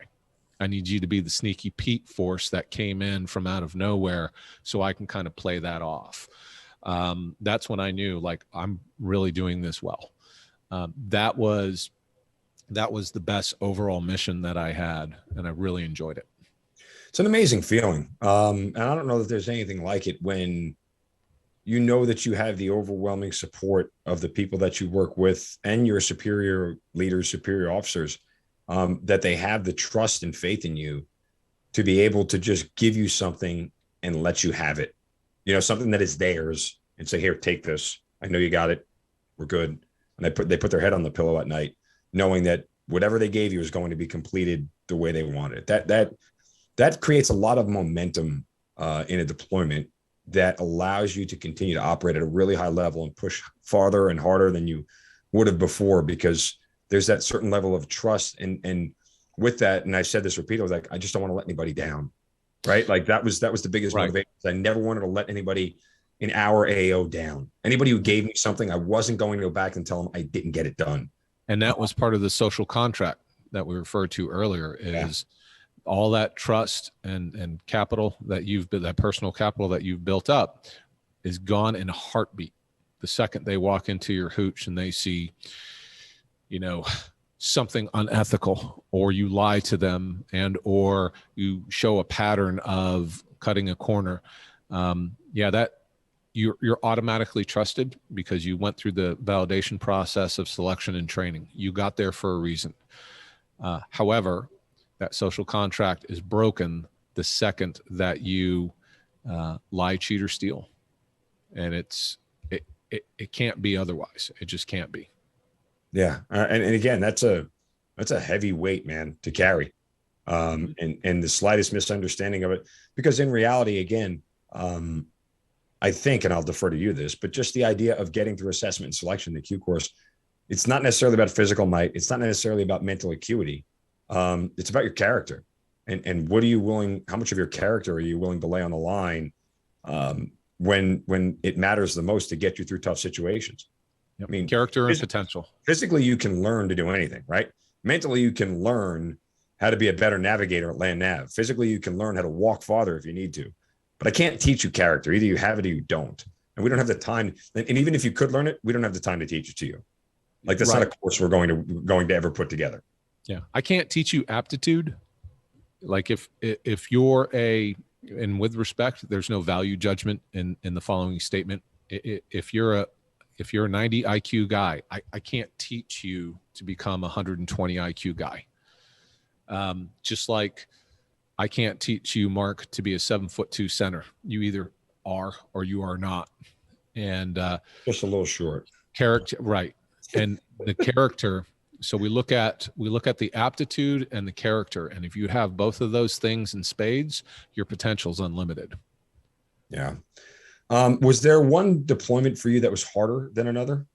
I need you to be the sneaky Pete force that came in from out of nowhere, so I can kind of play that off. That's when I knew, like, I'm really doing this well. That was the best overall mission that I had, and I really enjoyed it. It's an amazing feeling. And I don't know that there's anything like it when you know that you have the overwhelming support of the people that you work with and your superior leaders, superior officers, that they have the trust and faith in you to be able to just give you something and let you have it, something that is theirs, and say, here, take this. I know you got it. We're good. And they put their head on the pillow at night, knowing that whatever they gave you is going to be completed the way they wanted it. That creates a lot of momentum in a deployment that allows you to continue to operate at a really high level and push farther and harder than you would have before, because there's that certain level of trust. And with that, and I said this repeatedly, I was like, I just don't want to let anybody down, right? Like that was the biggest motivation. I never wanted to let anybody in our AO down. Anybody who gave me something, I wasn't going to go back and tell them I didn't get it done. And that was part of the social contract that we referred to earlier, is all that trust and capital that that personal capital that you've built up is gone in a heartbeat. The second they walk into your hooch and they see, something unethical, or you lie to them, or you show a pattern of cutting a corner, that you're automatically trusted because you went through the validation process of selection and training. You got there for a reason. However, that social contract is broken the second that you lie, cheat, or steal, and it can't be otherwise. It just can't be. Yeah, and again, that's a heavy weight, man, to carry, and the slightest misunderstanding of it, because in reality, again, I think, and I'll defer to you this, but just the idea of getting through assessment and selection, the Q course, it's not necessarily about physical might. It's not necessarily about mental acuity. It's about your character, and what are you willing? How much of your character are you willing to lay on the line when it matters the most to get you through tough situations? Yep. I mean, character and potential. Physically, you can learn to do anything, right? Mentally, you can learn how to be a better navigator at land nav. Physically, you can learn how to walk farther if you need to. But I can't teach you character. Either you have it or you don't. And we don't have the time. And even if you could learn it, we don't have the time to teach it to you. Like, that's not a course we're going to ever put together. Yeah. I can't teach you aptitude. Like if you're and with respect, there's no value judgment in the following statement. If you're a 90 IQ guy, I can't teach you to become a 120 IQ guy. Just like I can't teach you, Mark, to be a 7'2" center. You either are or you are not. And just a little short. Character, right? And the character. So we look at the aptitude and the character, and if you have both of those things in spades, your potential is unlimited. Yeah. Was there one deployment for you that was harder than another?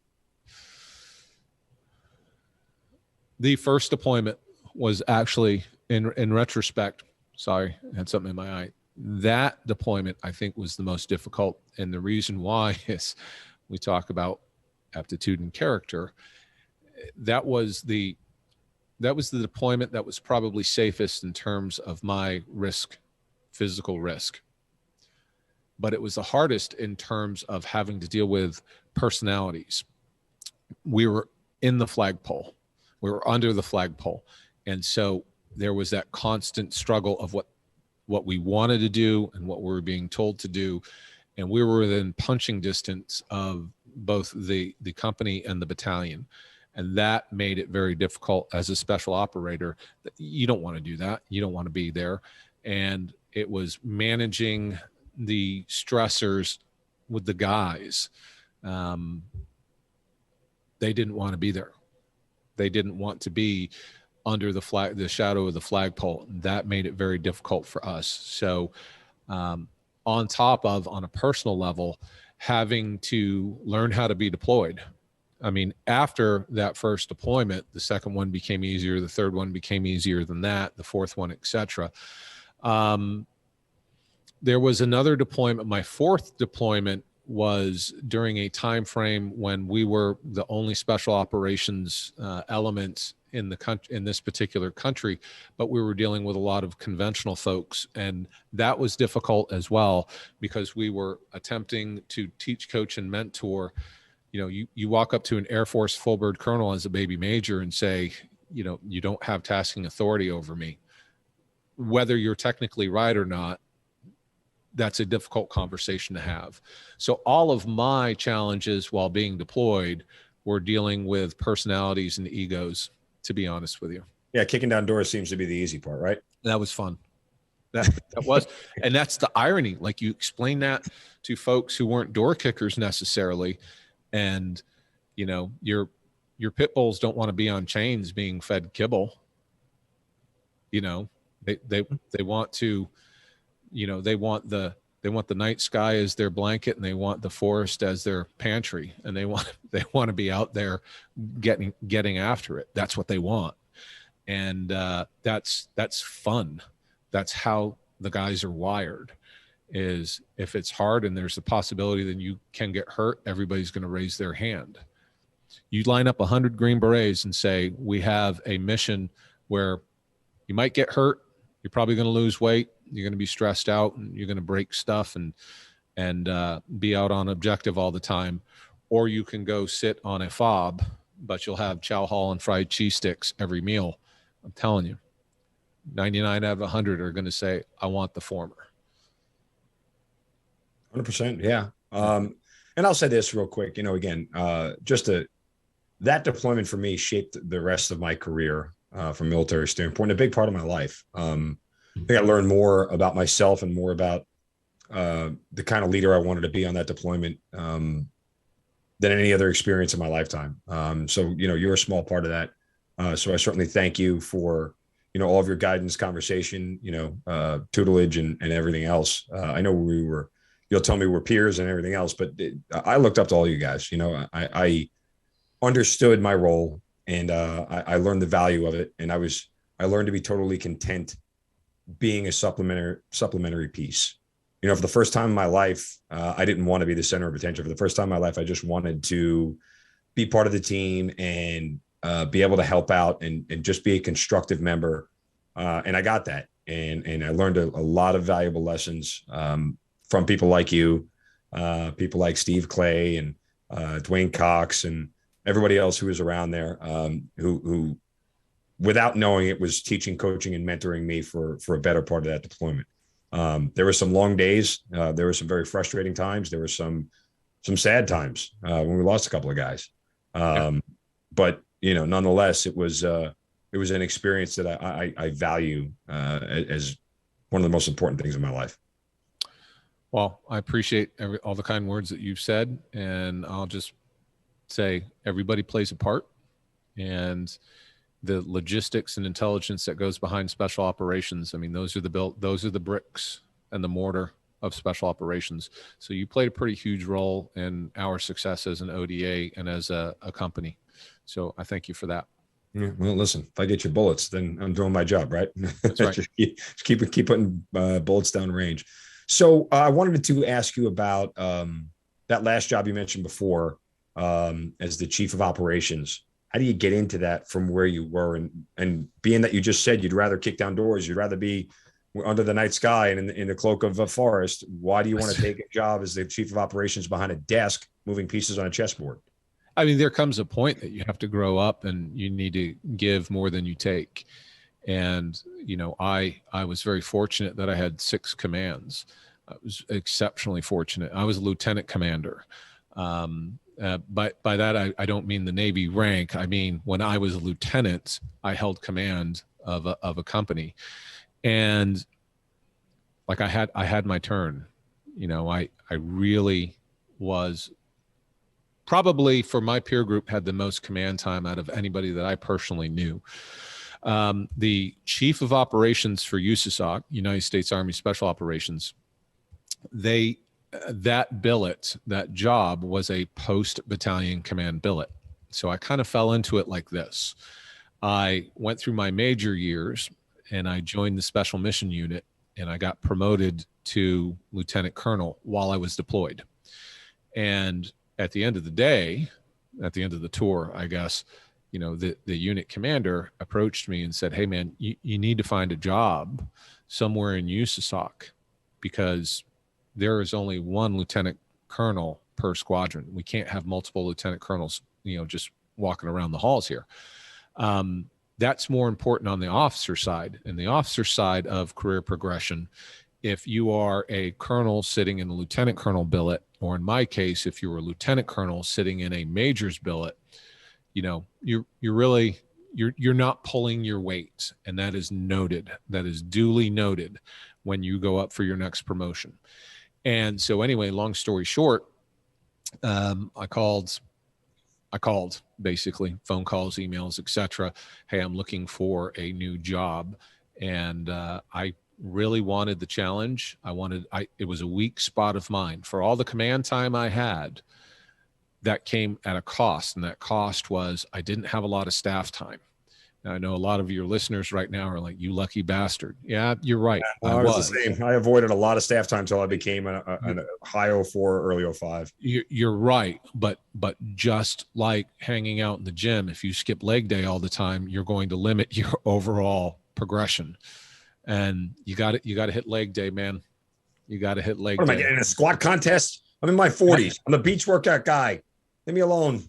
The first deployment was actually in retrospect, sorry, I had something in my eye. That deployment, I think, was the most difficult. And the reason why is we talk about aptitude and character. That was the deployment that was probably safest in terms of my risk, physical risk. But it was the hardest in terms of having to deal with personalities. We were in the flagpole. We were under the flagpole. And so there was that constant struggle of what we wanted to do and what we were being told to do. And we were within punching distance of both the company and the battalion. And that made it very difficult as a special operator. You don't want to do that. You don't want to be there. And it was managing the stressors with the guys. They didn't want to be there. They didn't want to be under the shadow of the flagpole. That made it very difficult for us. So on top of, on a personal level, having to learn how to be deployed. I mean, after that first deployment, the second one became easier. The third one became easier than that. The fourth one, et cetera. There was another deployment. My fourth deployment was during a time frame when we were the only special operations element in the country, in this particular country, but we were dealing with a lot of conventional folks, and that was difficult as well because we were attempting to teach, coach, and mentor. You know, you walk up to an Air Force full bird colonel as a baby major and say, you know, you don't have tasking authority over me. Whether you're technically right or not, that's a difficult conversation to have. So all of my challenges while being deployed were dealing with personalities and egos, to be honest with you. Yeah, kicking down doors seems to be the easy part, right? That was fun. That was, and that's the irony. Like, you explain that to folks who weren't door kickers necessarily, and you know, your pit bulls don't want to be on chains being fed kibble. You know, they want to, you know, they want the night sky as their blanket, and they want the forest as their pantry, and they want to be out there getting after it. That's what they want. And that's fun. That's how the guys are wired, is if it's hard and there's a possibility that you can get hurt, everybody's going to raise their hand. You line up 100 Green Berets and say, we have a mission where you might get hurt. You're probably going to lose weight. You're going to be stressed out, and you're going to break stuff and be out on objective all the time. Or you can go sit on a fob, but you'll have chow hall and fried cheese sticks every meal. I'm telling you, 99 out of 100 are going to say, I want the former. 100%. Yeah. And I'll say this real quick, you know, again, that deployment for me shaped the rest of my career from a military standpoint, a big part of my life. I think I learned more about myself and more about the kind of leader I wanted to be on that deployment than any other experience in my lifetime. So, you know, you're a small part of that. So I certainly thank you for, you know, all of your guidance, conversation, you know, tutelage and everything else. I know you'll tell me we're peers and everything else, but I looked up to all you guys. You know, I understood my role, and I learned the value of it. And I learned to be totally content being a supplementary piece. You know, for the first time in my life, I didn't want to be the center of attention. For the first time in my life, I just wanted to be part of the team and be able to help out and just be a constructive member. And I got that. And I learned a lot of valuable lessons from people like you, people like Steve Clay and Dwayne Cox and everybody else who was around there, who without knowing it, was teaching, coaching, and mentoring me for a better part of that deployment. There were some long days. There were some very frustrating times. There were some sad times when we lost a couple of guys. But, you know, nonetheless, it was an experience that I value as one of the most important things in my life. Well, I appreciate all the kind words that you've said, and I'll just say everybody plays a part, and the logistics and intelligence that goes behind special operations. I mean, those are the bricks and the mortar of special operations. So you played a pretty huge role in our success as an ODA and as a company. So I thank you for that. Yeah, well, listen, if I get you bullets, then I'm doing my job, right? That's right. Just keep putting bullets down range. So I wanted to ask you about that last job you mentioned before as the chief of operations. How do you get into that from where you were? And being that you just said you'd rather kick down doors, you'd rather be under the night sky and in the cloak of a forest. Why do you want to take a job as the chief of operations behind a desk, moving pieces on a chessboard? I mean, there comes a point that you have to grow up and you need to give more than you take. And, you know, I was very fortunate that I had 6 commands. I was exceptionally fortunate. I was a lieutenant commander. By that, I don't mean the Navy rank. I mean, when I was a lieutenant, I held command of a company. And like I had my turn. You know, I really was probably, for my peer group, had the most command time out of anybody that I personally knew. The chief of operations for USASOC, United States Army Special Operations, that billet, that job was a post-battalion command billet. So I kind of fell into it like this. I went through my major years and I joined the Special Mission Unit and I got promoted to Lieutenant Colonel while I was deployed. And at the end of the day, at the end of the tour, I guess, you know, the unit commander approached me and said, "Hey man, you need to find a job somewhere in USASOC because there is only one lieutenant colonel per squadron. We can't have multiple lieutenant colonels, you know, just walking around the halls here." That's more important on the officer side. And the officer side of career progression, if you are a colonel sitting in a lieutenant colonel billet, or in my case, if you were a lieutenant colonel sitting in a major's billet, you know, you're not pulling your weight. And that is noted. That is duly noted when you go up for your next promotion. And so anyway, long story short, I called basically, phone calls, emails, etc. Hey, I'm looking for a new job. And I really wanted the challenge. It was a weak spot of mine. For all the command time I had, that came at a cost. And that cost was I didn't have a lot of staff time. Now, I know a lot of your listeners right now are like, "You lucky bastard." Yeah, you're right. I was the same. I avoided a lot of staff time until I became a high 04, early 05. You're right. But just like hanging out in the gym, if you skip leg day all the time, you're going to limit your overall progression. And you got to hit leg day, man. You got to hit leg day. What am I getting in a squat contest? I'm in my 40s. I'm the beach workout guy. Leave me alone.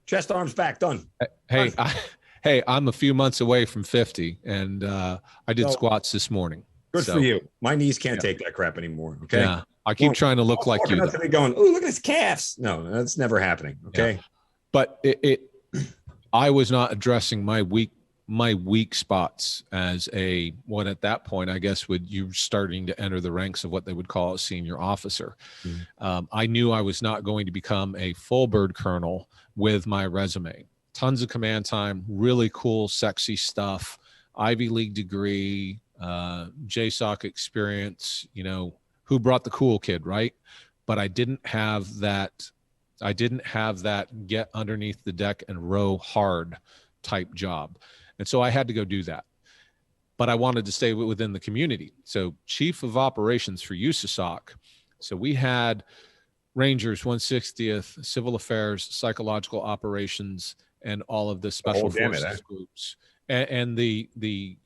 Chest, arms, back, done. Hey, I'm a few months away from 50, and I did squats this morning. Good for you. My knees can't take that crap anymore. Okay. Yeah, I keep trying to look like you. Going, "Oh, look at his calves." No, that's never happening. Okay. Yeah. But I was not addressing my weak spots as what at that point I guess you're starting to enter the ranks of what they would call a senior officer. Mm-hmm. I knew I was not going to become a full bird colonel with my resume. Tons of command time, really cool, sexy stuff, Ivy League degree, JSOC experience, you know, who brought the cool kid, right? But I didn't have that get underneath the deck and row hard type job. And so I had to go do that. But I wanted to stay within the community. So chief of operations for USASOC. So we had Rangers, 160th, civil affairs, psychological operations, and all of the special forces groups and the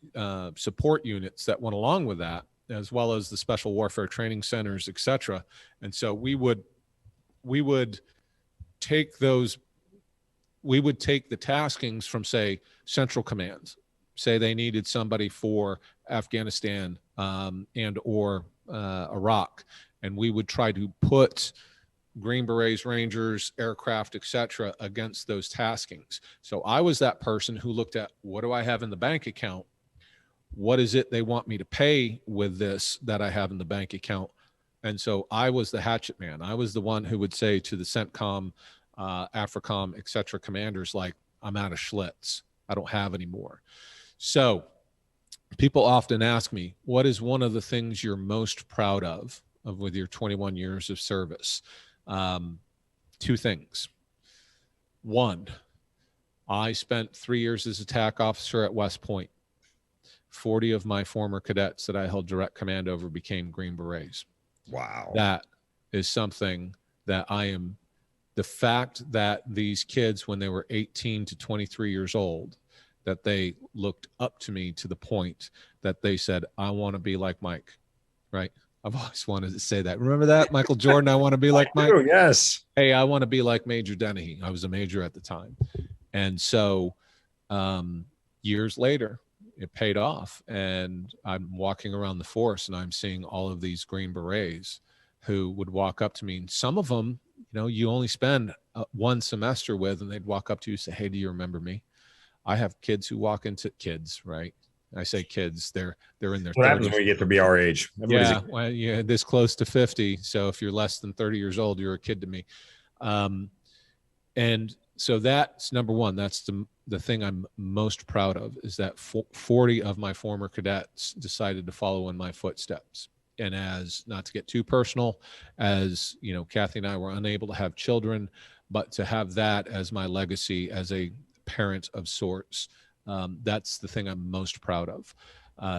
support units that went along with that, as well as the special warfare training centers, etc. And so we would take the taskings from, say, Central Command. Say they needed somebody for Afghanistan and or Iraq, and we would try to put Green Berets, Rangers, aircraft, etc. against those taskings. So I was that person who looked at, what do I have in the bank account? What is it they want me to pay with this that I have in the bank account? And so I was the hatchet man. I was the one who would say to the CENTCOM, AFRICOM, etc. commanders, like, I'm out of Schlitz. I don't have any more. So people often ask me, what is one of the things you're most proud of with your 21 years of service? Two things. One, I spent 3 years as a TAC officer at West Point. 40 of my former cadets that I held direct command over became Green Berets. Wow. That is something that the fact that these kids, when they were 18 to 23 years old, that they looked up to me to the point that they said, I want to be like Mike, right? I've always wanted to say that. Remember that, Michael Jordan? I want to be like Mike. Yes. Hey, I want to be like Major Denehy. I was a major at the time. And so years later, it paid off. And I'm walking around the force and I'm seeing all of these Green Berets who would walk up to me. And some of them, you only spend one semester with, and they'd walk up to you and say, hey, do you remember me? I have kids who walk into kids, right? I say kids, they're in their 30s. What happens when you get to be our age? Well, yeah, this close to 50. So if you're less than 30 years old, you're a kid to me. And so that's number one. That's the thing I'm most proud of, is that 40 of my former cadets decided to follow in my footsteps. And as, not to get too personal, as Kathy and I were unable to have children, but to have that as my legacy as a parent of sorts, that's the thing I'm most proud of.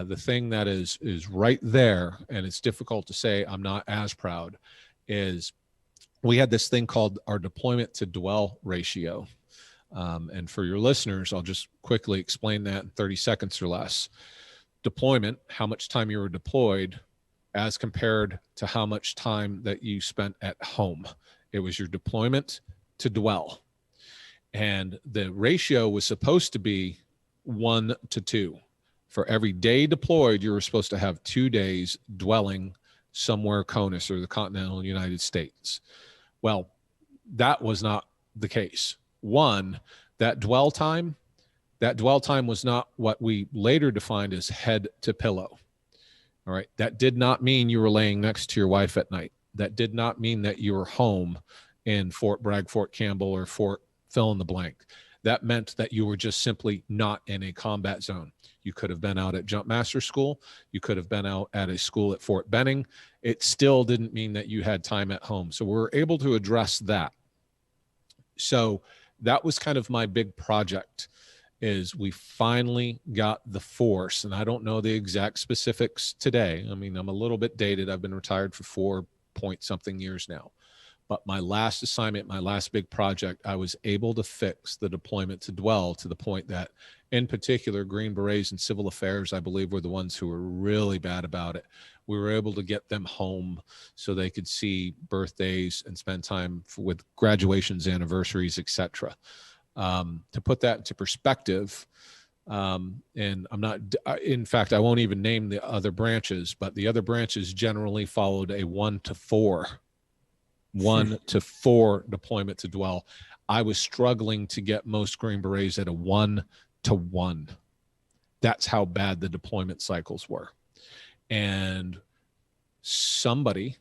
The thing that is right there, and it's difficult to say I'm not as proud, is we had this thing called our deployment to dwell ratio. And for your listeners, I'll just quickly explain that in 30 seconds or less. Deployment, how much time you were deployed as compared to how much time that you spent at home. It was your deployment to dwell. And the ratio was supposed to be 1 to 2. For every day deployed, you were supposed to have 2 days dwelling somewhere CONUS or the continental United States. Well, that was not the case. One, that dwell time was not what we later defined as head to pillow. All right. That did not mean you were laying next to your wife at night. That did not mean that you were home in Fort Bragg, Fort Campbell, or Fort fill in the blank. That meant that you were just simply not in a combat zone. You could have been out at Jump Master School. You could have been out at a school at Fort Benning. It still didn't mean that you had time at home. So we're able to address that. So that was kind of my big project, is we finally got the force. And I don't know the exact specifics today. I mean, I'm a little bit dated. I've been retired for 4-point-something years now. But my last assignment, my last big project, I was able to fix the deployment to dwell to the point that, in particular, Green Berets and Civil Affairs, I believe, were the ones who were really bad about it. We were able to get them home so they could see birthdays and spend time with graduations, anniversaries, etc. To put that into perspective, and I'm not, in fact, I won't even name the other branches, but the other branches generally followed a 1 to 4 deployment to dwell. I was struggling to get most Green Berets at a 1 to 1. That's how bad the deployment cycles were. And somebody,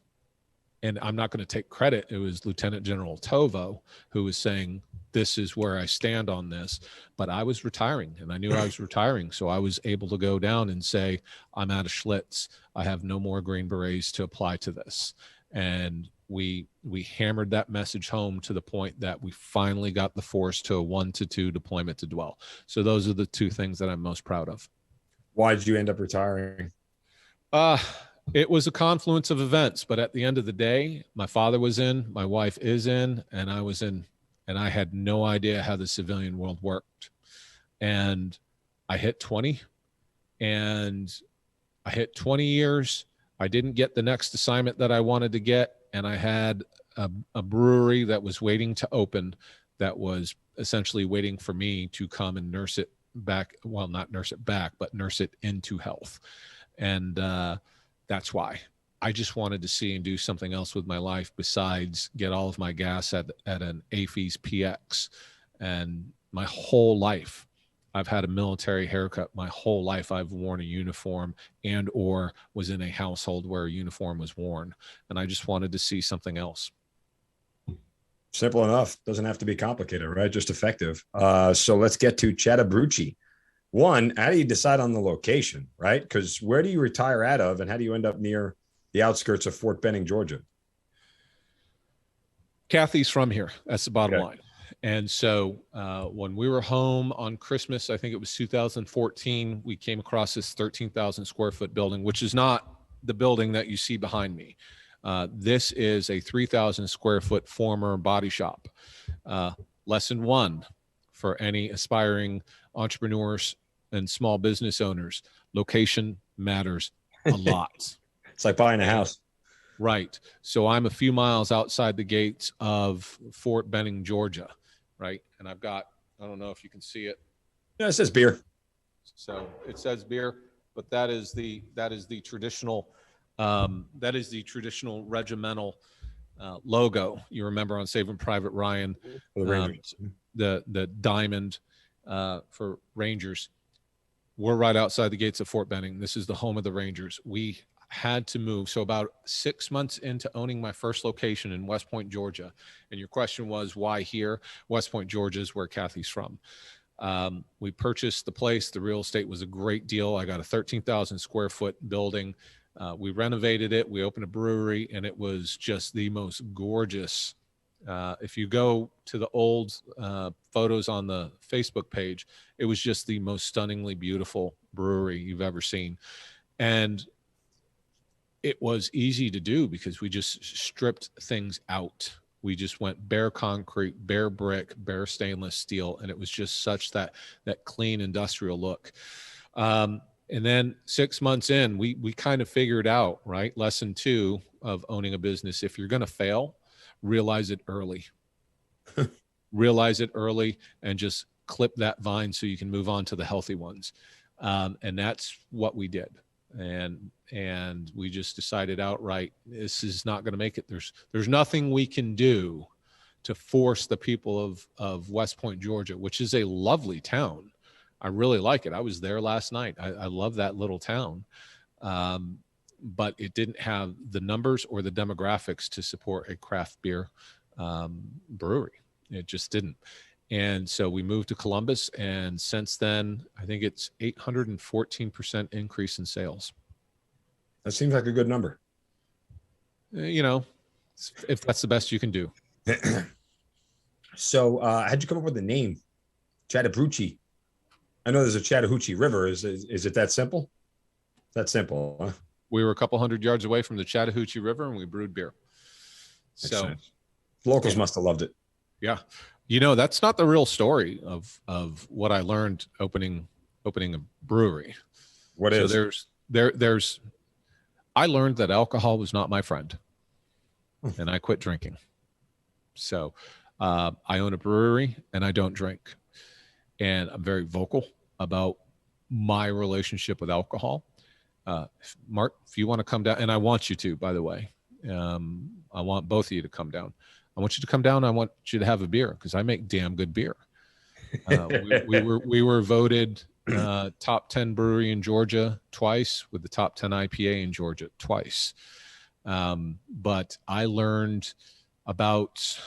and I'm not going to take credit, it was Lieutenant General Tovo, who was saying, this is where I stand on this. But I was retiring, and I knew I was retiring. So I was able to go down and say, I'm out of Schlitz. I have no more Green Berets to apply to this. And we hammered that message home to the point that we finally got the force to a 1 to 2 deployment to dwell. So those are the two things that I'm most proud of. Why did you end up retiring? It was a confluence of events, but at the end of the day, my father was in, my wife is in, and I was in, and I had no idea how the civilian world worked. And I hit 20, and I hit 20 years. I didn't get the next assignment that I wanted to get. And I had a brewery that was waiting to open, that was essentially waiting for me to come and nurse it back. Well, not nurse it back, but nurse it into health. And that's why I just wanted to see and do something else with my life besides get all of my gas at an AFES PX. And my whole life, I've had a military haircut. My whole life I've worn a uniform and or was in a household where a uniform was worn. And I just wanted to see something else. Simple enough. Doesn't have to be complicated, right? Just effective. So let's get to Chattabrewchee. One, how do you decide on the location, right? Because where do you retire out of, and how do you end up near the outskirts of Fort Benning, Georgia? Kathy's from here. That's the bottom line. And so when we were home on Christmas, I think it was 2014, we came across this 13,000 square foot building, which is not the building that you see behind me. This is a 3,000 square foot former body shop. Lesson one for any aspiring entrepreneurs and small business owners: location matters a lot. It's like buying a house. Right. So I'm a few miles outside the gates of Fort Benning, Georgia. Right. And I've got, I don't know if you can see it. Yeah, it says beer. So it says beer, but that is the traditional, regimental logo. You remember on Saving Private Ryan, the diamond for Rangers. We're right outside the gates of Fort Benning. This is the home of the Rangers. We had to move. So about 6 months into owning my first location in West Point, Georgia, and your question was, why here? West Point, Georgia is where Kathy's from. We purchased the place. The real estate was a great deal. I got a 13,000 square foot building. We renovated it. We opened a brewery, and it was just the most gorgeous. If you go to the old photos on the Facebook page, it was just the most stunningly beautiful brewery you've ever seen. And it was easy to do because we just stripped things out. We just went bare concrete, bare brick, bare stainless steel, and it was just such that clean industrial look. And then 6 months in, we kind of figured out, right? Lesson two of owning a business: if you're going to fail, realize it early. Realize it early and just clip that vine so you can move on to the healthy ones. And that's what we did. And we just decided outright, this is not going to make it. There's nothing we can do to force the people of West Point, Georgia, which is a lovely town. I really like it. I was there last night. I love that little town. But it didn't have the numbers or the demographics to support a craft beer brewery. It just didn't. And so we moved to Columbus, and since then, I think it's 814% increase in sales. That seems like a good number. You know, if that's the best you can do. So how'd you come up with the name Chattabrewchee? I know there's a Chattahoochee River. Is it that simple? That's simple, huh? We were a couple hundred yards away from the Chattahoochee River, and we brewed beer. So locals must have loved it. Yeah. You know, that's not the real story of what I learned opening a brewery. What is? So there's I learned that alcohol was not my friend, and I quit drinking. So I own a brewery, and I don't drink. And I'm very vocal about my relationship with alcohol. Mark, if you want to come down, and I want you to, by the way, I want both of you to come down. I want you to come down. I want you to have a beer because I make damn good beer. We were voted top 10 brewery in Georgia twice, with the top 10 IPA in Georgia twice. But I learned about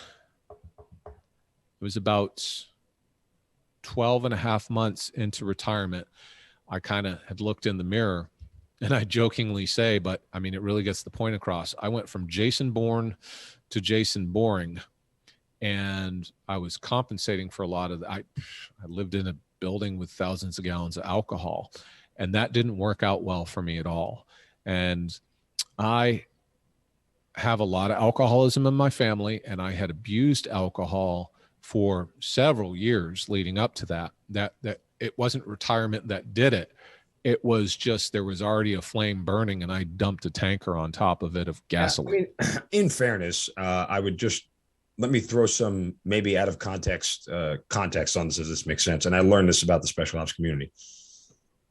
12 and a half months into retirement, I kind of had looked in the mirror, and I jokingly say, but I mean, it really gets the point across. I went from Jason Bourne to Jason Boring, and I was compensating for a lot of I lived in a building with thousands of gallons of alcohol, and that didn't work out well for me at all. And I have a lot of alcoholism in my family, and I had abused alcohol for several years leading up to that it wasn't retirement that did it. It was just, there was already a flame burning, and I dumped a tanker on top of it of gasoline. I mean, in fairness, I would just, let me throw some maybe out of context on this, as this makes sense. And I learned this about the special ops community.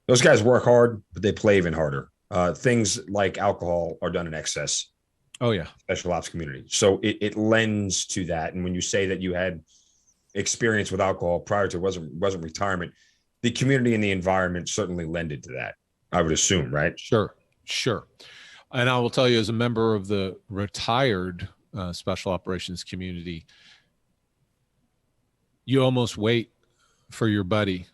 Those guys work hard, but they play even harder. Things like alcohol are done in excess. Oh yeah. Special ops community. So it lends to that. And when you say that you had experience with alcohol prior to wasn't retirement, the community and the environment certainly lended to that, I would assume, right? Sure. And I will tell you, as a member of the retired special operations community, you almost wait for your buddy,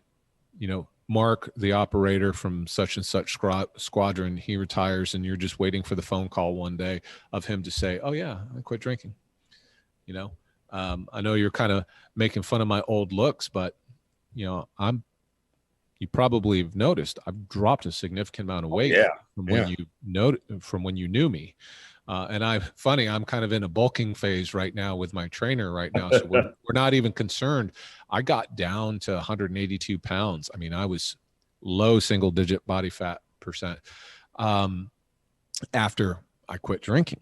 Mark, the operator from such and such squadron, he retires, and you're just waiting for the phone call one day of him to say, oh yeah, I quit drinking. I know you're kind of making fun of my old looks, but you probably have noticed I've dropped a significant amount of weight from when you knew me. And I'm kind of in a bulking phase right now with my trainer right now. So we're not even concerned. I got down to 182 pounds. I mean, I was low single digit body fat percent after I quit drinking.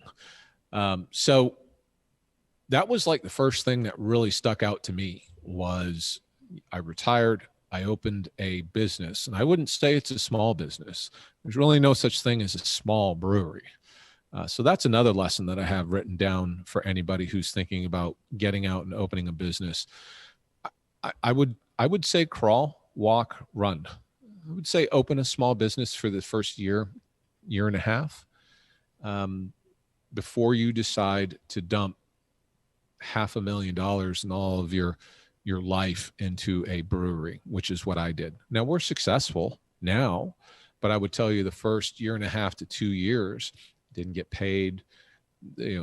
So that was like the first thing that really stuck out to me was I retired. I opened a business, and I wouldn't say it's a small business. There's really no such thing as a small brewery. So that's another lesson that I have written down for anybody who's thinking about getting out and opening a business. I would say crawl, walk, run. I would say open a small business for the first year and a half, before you decide to dump $500,000 in all of your life into a brewery, which is what I did. Now we're successful now, but I would tell you the first year and a half to 2 years, didn't get paid,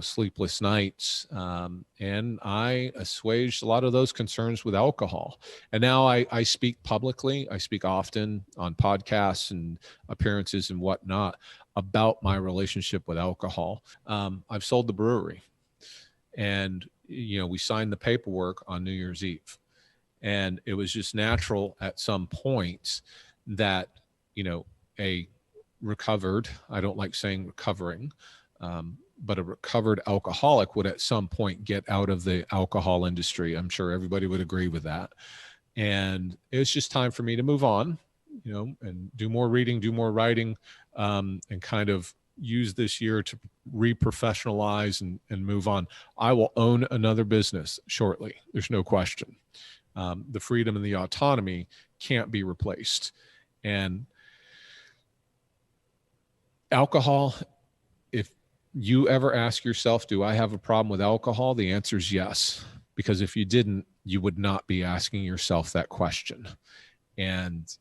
sleepless nights. And I assuaged a lot of those concerns with alcohol. And now I speak publicly. I speak often on podcasts and appearances and whatnot about my relationship with alcohol. I've sold the brewery, and, we signed the paperwork on New Year's Eve, and it was just natural at some point that, a recovered, I don't like saying recovering, but a recovered alcoholic would at some point get out of the alcohol industry. I'm sure everybody would agree with that. And it was just time for me to move on, and do more reading, do more writing, and kind of use this year to re-professionalize and move on. I will own another business shortly. There's no question. The freedom and the autonomy can't be replaced. And alcohol, if you ever ask yourself, do I have a problem with alcohol? The answer is yes. Because if you didn't, you would not be asking yourself that question. And,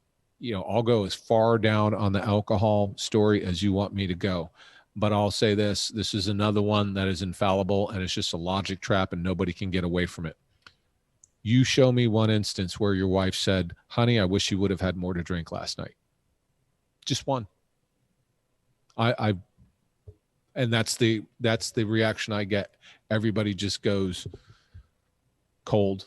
I'll go as far down on the alcohol story as you want me to go. But I'll say this is another one that is infallible, and it's just a logic trap, and nobody can get away from it. You show me one instance where your wife said, honey, I wish you would have had more to drink last night. Just one. And that's the reaction I get. Everybody just goes cold.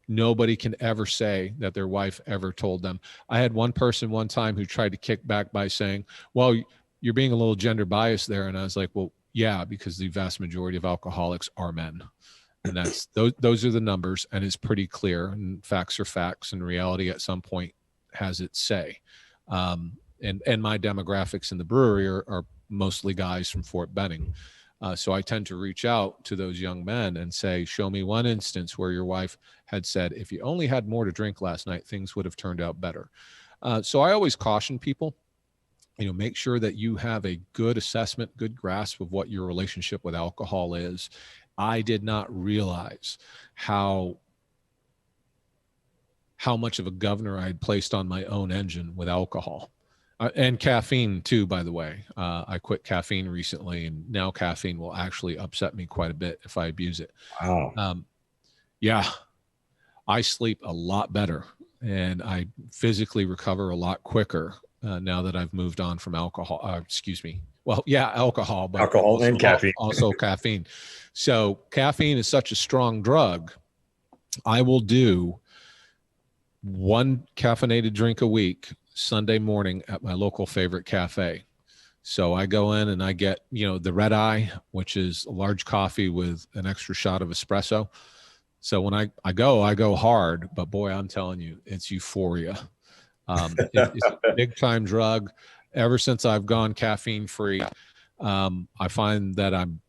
Nobody can ever say that their wife ever told them. I had one person one time who tried to kick back by saying, well, you're being a little gender biased there. And I was like, well, yeah, because the vast majority of alcoholics are men. And that's those are the numbers, and it's pretty clear, and facts are facts, and reality at some point has its say. And my demographics in the brewery are mostly guys from Fort Benning. So I tend to reach out to those young men and say, show me one instance where your wife had said, if you only had more to drink last night, things would have turned out better. So I always caution people, make sure that you have a good assessment, good grasp of what your relationship with alcohol is. I did not realize how much of a governor I had placed on my own engine with alcohol. And caffeine too, by the way. I quit caffeine recently, and now caffeine will actually upset me quite a bit if I abuse it. Wow. Yeah, I sleep a lot better, and I physically recover a lot quicker now that I've moved on from alcohol. Well, yeah, alcohol, but alcohol and caffeine. Also caffeine. So caffeine is such a strong drug. I will do one caffeinated drink a week Sunday morning at my local favorite cafe. So I go in and I get, the red eye, which is a large coffee with an extra shot of espresso. So when I go hard, but boy, I'm telling you, it's euphoria. It's a big time drug. Ever since I've gone caffeine free, I find that I'm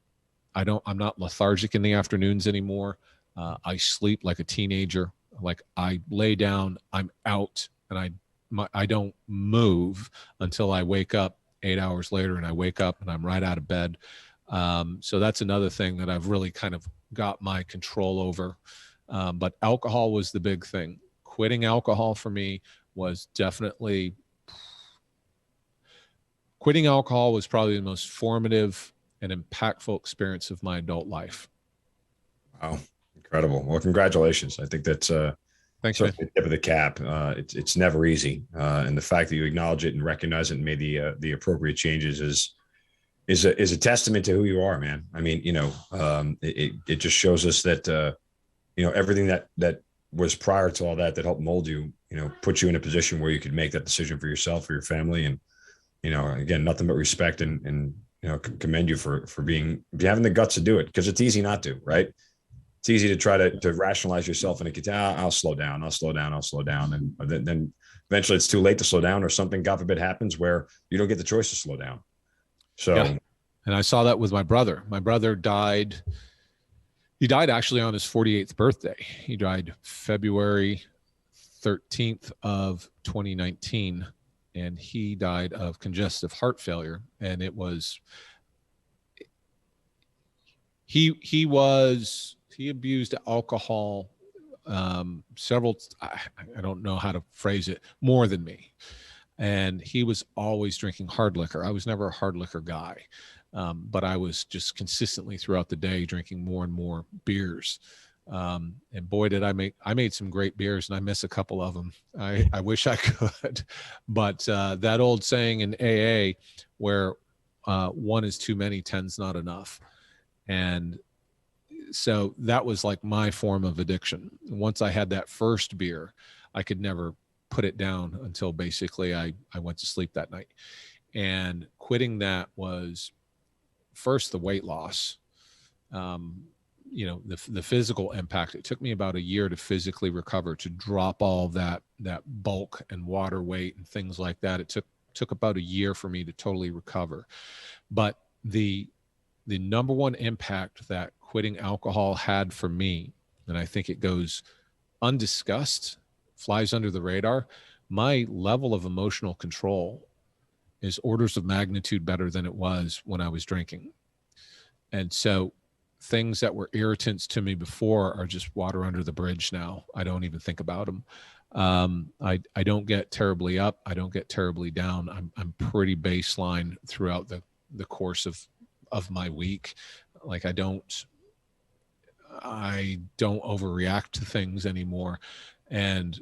not lethargic in the afternoons anymore. I sleep like a teenager. Like I lay down, I'm out, and I don't move until I wake up 8 hours later, and I wake up and I'm right out of bed. So that's another thing that I've really kind of got my control over. But alcohol was the big thing. Quitting alcohol for me was probably the most formative and impactful experience of my adult life. Wow. Incredible. Well, congratulations. I think that's Thanks, man. certainly the tip of the cap. It's never easy, and the fact that you acknowledge it and recognize it and made the appropriate changes is a testament to who you are, man. I mean, it just shows us that everything that was prior to all that helped mold you, put you in a position where you could make that decision for yourself, for your family, and again, nothing but respect and commend you for having the guts to do it, because it's easy not to, right? It's easy to try to rationalize yourself and I'll slow down. And then eventually it's too late to slow down, or something, God forbid, happens where you don't get the choice to slow down. So, yeah. And I saw that with my brother. My brother died. He died actually on his 48th birthday. He died February 13th of 2019, and he died of congestive heart failure. And it was, he abused alcohol several, I don't know how to phrase it, more than me. And he was always drinking hard liquor. I was never a hard liquor guy, but I was just consistently throughout the day drinking more and more beers. And boy, did I made some great beers, and I miss a couple of them. I wish I could, but that old saying in AA where one is too many, 10's not enough. And so that was like my form of addiction. Once I had that first beer, I could never put it down until basically I went to sleep that night. And quitting that was first the weight loss, the physical impact. It took me about a year to physically recover, to drop all that bulk and water weight and things like that. It took about a year for me to totally recover. But the number one impact that quitting alcohol had for me, and I think it goes undiscussed, flies under the radar, my level of emotional control is orders of magnitude better than it was when I was drinking. And so things that were irritants to me before are just water under the bridge now. I don't even think about them. I don't get terribly up. I don't get terribly down. I'm pretty baseline throughout the course of my week. Like I don't overreact to things anymore. And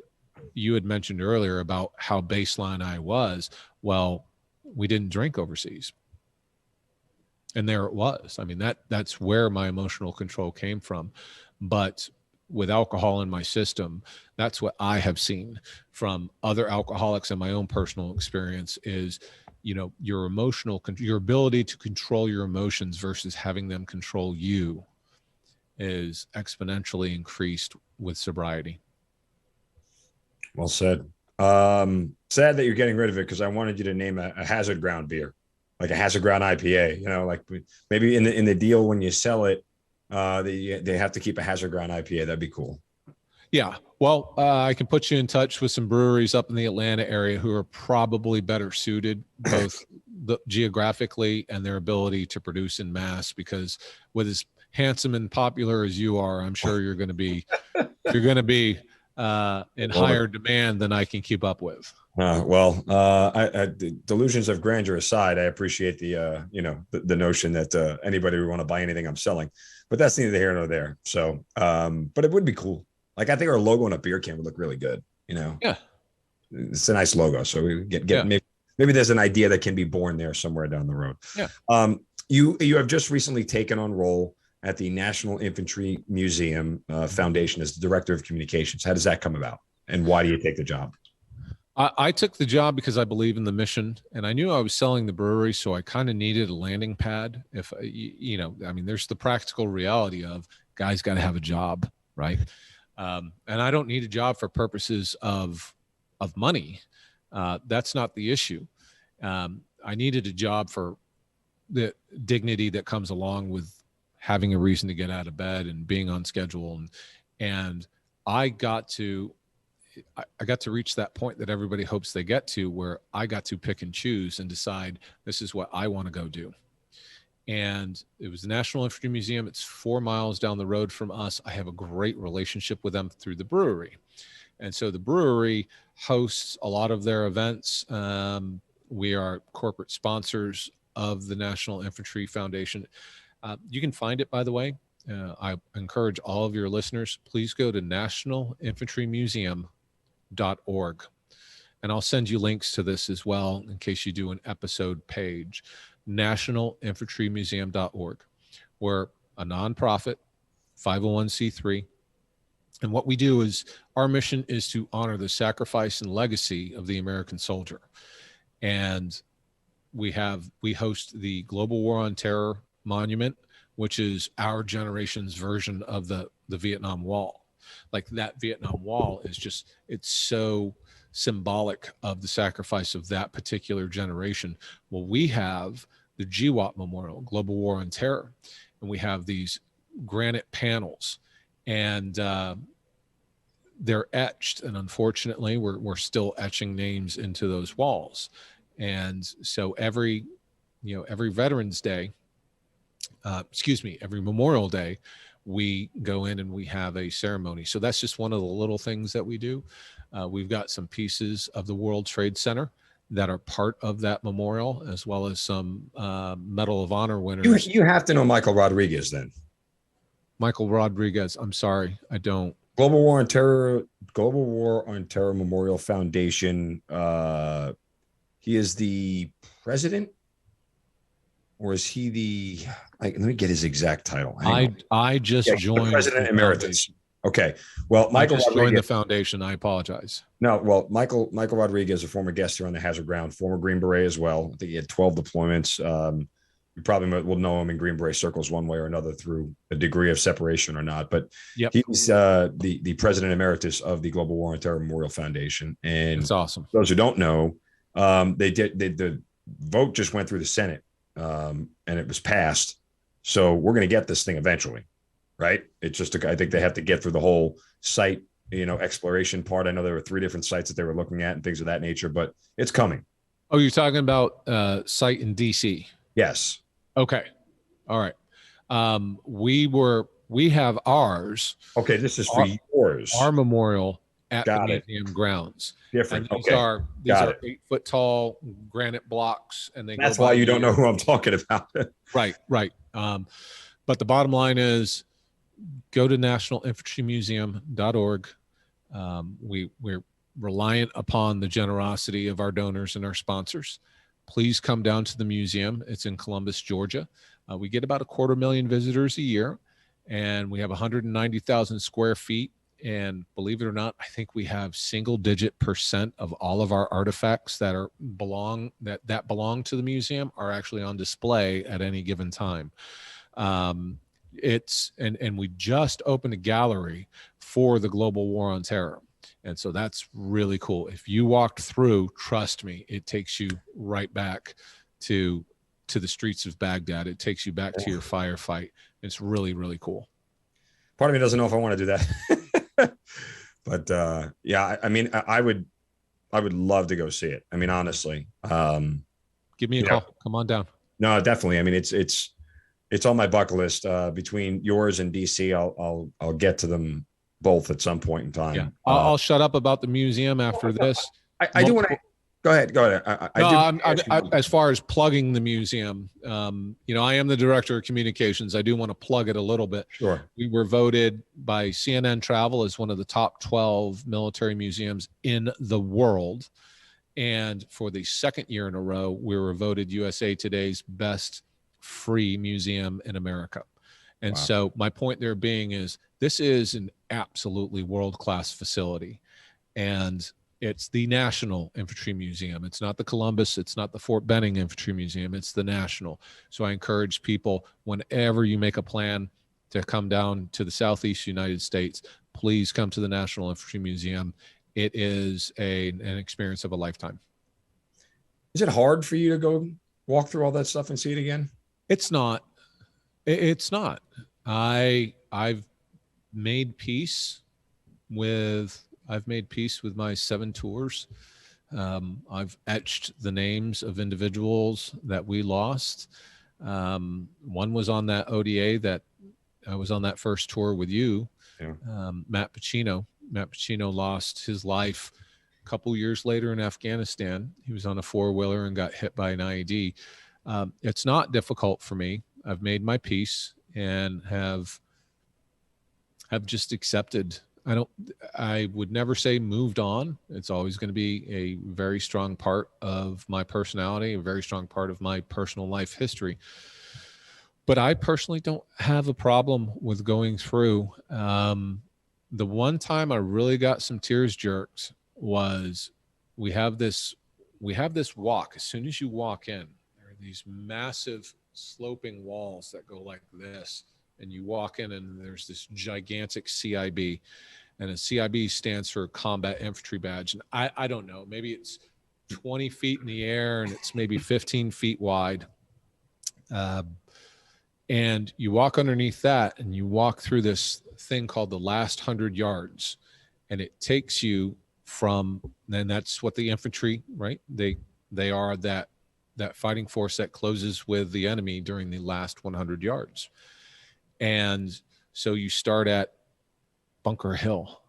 you had mentioned earlier about how baseline I was. Well, we didn't drink overseas. And there it was. I mean, that's where my emotional control came from. But with alcohol in my system, that's what I have seen from other alcoholics and my own personal experience is, your ability to control your emotions versus having them control you is exponentially increased with sobriety. Well said. Sad that you're getting rid of it, because I wanted you to name a Hazard Ground beer, like a Hazard Ground IPA. Like maybe in the deal when you sell it, they have to keep a Hazard Ground IPA. That'd be cool. Yeah. Well, I can put you in touch with some breweries up in the Atlanta area who are probably better suited, both geographically and their ability to produce in mass. Because with as handsome and popular as you are, I'm sure you're going to be in higher demand than I can keep up with. Delusions of grandeur aside, I appreciate the notion that anybody would want to buy anything I'm selling, but that's neither here nor there. So, but it would be cool. Like I think our logo on a beer can would look really good. Yeah, it's a nice logo. So we get maybe there's an idea that can be born there somewhere down the road. Yeah. You have just recently taken on role at the National Infantry Museum Foundation as the Director of Communications. How does that come about, and why do you take the job? I took the job because I believe in the mission, and I knew I was selling the brewery, so I kind of needed a landing pad. If there's the practical reality of guys got to have a job, right? And I don't need a job for purposes of money. That's not the issue. I needed a job for the dignity that comes along with having a reason to get out of bed and being on schedule. And I got to reach that point that everybody hopes they get to, where I got to pick and choose and decide this is what I want to go do. And it was the National Infantry Museum. It's 4 miles down the road from us. I have a great relationship with them through the brewery. And so the brewery hosts a lot of their events. We are corporate sponsors of the National Infantry Foundation. You can find it, by the way, I encourage all of your listeners, please go to nationalinfantrymuseum.org. And I'll send you links to this as well in case you do an episode page. Nationalinfantrymuseum.org. We're a nonprofit, 501c3. And what we do is, our mission is to honor the sacrifice and legacy of the American soldier. And we host the Global War on Terror Monument, which is our generation's version of the Vietnam Wall. Like, that Vietnam Wall is just, it's so symbolic of the sacrifice of that particular generation. Well, we have the GWOT Memorial, Global War on Terror, and we have these granite panels, and they're etched, and unfortunately we're still etching names into those walls. And so every Veterans Day, every Memorial Day, we go in and we have a ceremony. So that's just one of the little things that we do. We've got some pieces of the World Trade Center that are part of that memorial, as well as some Medal of Honor winners. You have to know Michael Rodriguez then. Michael Rodriguez, I'm sorry, I don't. Global War on Terror Memorial Foundation. He is the president, or is he the? Let me get his exact title. I just joined President Emeritus. Okay. Well, Michael just joined the foundation. I apologize. No, well, Michael Rodriguez, a former guest here on the Hazard Ground, former Green Beret as well. I think he had 12 deployments. You probably will know him in Green Beret circles one way or another through a degree of separation or not. But he's the president emeritus of the Global War on Terror Memorial Foundation. And it's awesome. Those who don't know, the vote just went through the Senate, and it was passed. So we're going to get this thing eventually, right? It's just, I think they have to get through the whole site, exploration part. I know there were 3 different sites that they were looking at and things of that nature, but it's coming. Oh, you're talking about site in DC? Yes. Okay. All right. We have ours. Okay. This is for yours. Our memorial at the museum grounds. Different. And these are 8-foot tall granite blocks, and that's why you don't know who I'm talking about. Right. But the bottom line is, go to nationalinfantrymuseum.org. We're reliant upon the generosity of our donors and our sponsors. Please come down to the museum. It's in Columbus, Georgia. We get about 250,000 visitors a year, and we have 190,000 square feet. And believe it or not, I think we have single-digit % of all of our artifacts that belong to the museum are actually on display at any given time. And we just opened a gallery for the Global War on Terror. And so that's really cool. If you walked through, trust me, it takes you right back to the streets of Baghdad. It takes you back to your firefight. It's really, really cool. Part of me doesn't know if I want to do that. But yeah, I mean, I would love to go see it. I mean, honestly, give me a call. Come on down. No, definitely. I mean, it's on my bucket list. Between yours and DC, I'll get to them both at some point in time. Yeah, I'll shut up about the museum after this. I do want to go ahead. As far as plugging the museum, I am the director of communications. I do want to plug it a little bit. Sure. We were voted by CNN Travel as one of the top 12 military museums in the world. And for the second year in a row, we were voted USA Today's best free museum in America. And so my point there being is, this is an absolutely world-class facility. And it's the National Infantry Museum. It's not the Columbus. It's not the Fort Benning Infantry Museum. It's the National. So I encourage people, whenever you make a plan to come down to the Southeast United States, please come to the National Infantry Museum. It is an experience of a lifetime. Is it hard for you to go walk through all that stuff and see it again? It's not. It's not. I've made peace with my 7 tours. I've etched the names of individuals that we lost. One was on that ODA that I was on that first tour with you. Yeah. Matt Pacino. Matt Pacino lost his life a couple years later in Afghanistan. He was on a 4-wheeler and got hit by an IED. It's not difficult for me. I've made my peace and have have just accepted. I would never say moved on. It's always going to be a very strong part of my personality, a very strong part of my personal life history. But I personally don't have a problem with going through. The one time I really got some tears jerked was we have this walk. As soon as you walk in, there are these massive sloping walls that go like this. And you walk in and there's this gigantic CIB, and a CIB stands for Combat Infantry Badge. And I don't know, maybe it's 20 feet in the air and it's maybe 15 feet wide. And you walk underneath that and you walk through this thing called the last 100 yards. And it takes you from, and that's what the infantry, right? They are that fighting force that closes with the enemy during the last 100 yards. And so you start at Bunker Hill,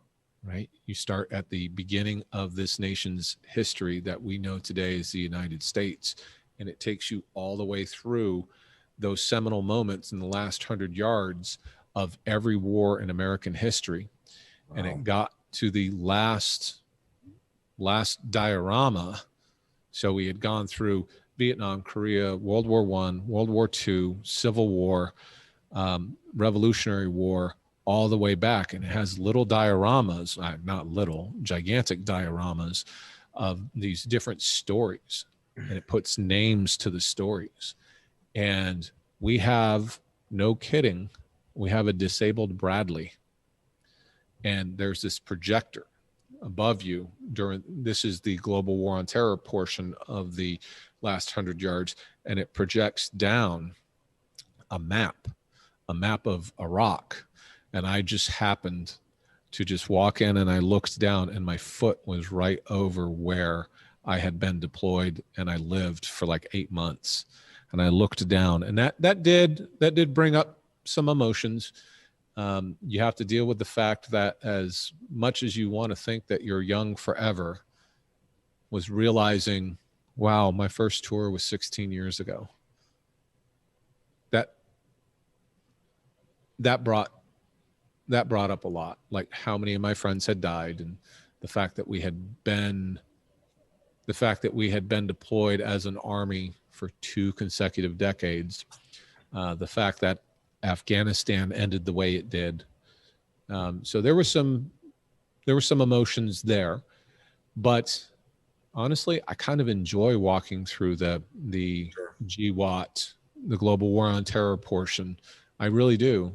right? You start at the beginning of this nation's history that we know today as the United States. And it takes you all the way through those seminal moments in the last 100 yards of every war in American history. Wow. And it got to the last diorama. So we had gone through Vietnam, Korea, World War I, World War II, Civil War, Revolutionary War, all the way back. And it has little dioramas, not little, gigantic dioramas of these different stories. And it puts names to the stories. And we have, no kidding, we have a disabled Bradley. And there's this projector above you this is the Global War on Terror portion of the last 100 yards. And it projects down a map of Iraq. And I just happened to just walk in and I looked down and my foot was right over where I had been deployed and I lived for like 8 months. And I looked down and that did bring up some emotions. You have to deal with the fact that as much as you want to think that you're young forever, was realizing, wow, my first tour was 16 years ago. That brought up a lot, like how many of my friends had died, and the fact that we had been deployed as an army for 2 consecutive decades, the fact that Afghanistan ended the way it did. So there were some emotions there, but honestly, I kind of enjoy walking through the GWAT, the Global War on Terror portion. I really do.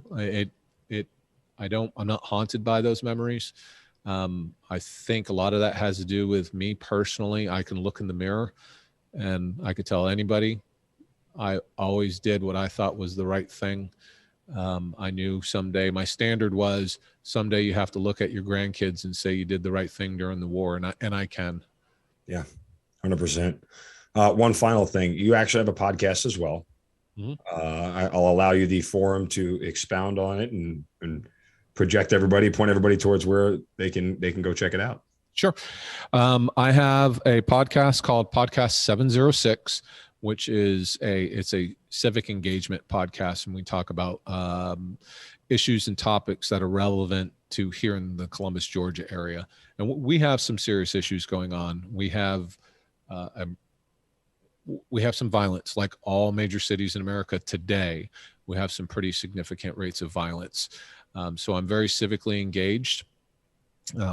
I'm not haunted by those memories. I think a lot of that has to do with me personally. I can look in the mirror and I could tell anybody I always did what I thought was the right thing. I knew someday, my standard was someday you have to look at your grandkids and say you did the right thing during the war. And I can. Yeah, 100%. One final thing, you actually have a podcast as well. Mm-hmm. I'll allow you the forum to expound on it and point everybody towards where they can go check it out. Sure. I have a podcast called Podcast 706, which is it's a civic engagement podcast. And we talk about issues and topics that are relevant to here in the Columbus, Georgia area. And we have some serious issues going on. We have some violence, like all major cities in America today. We have some pretty significant rates of violence. So I'm very civically engaged.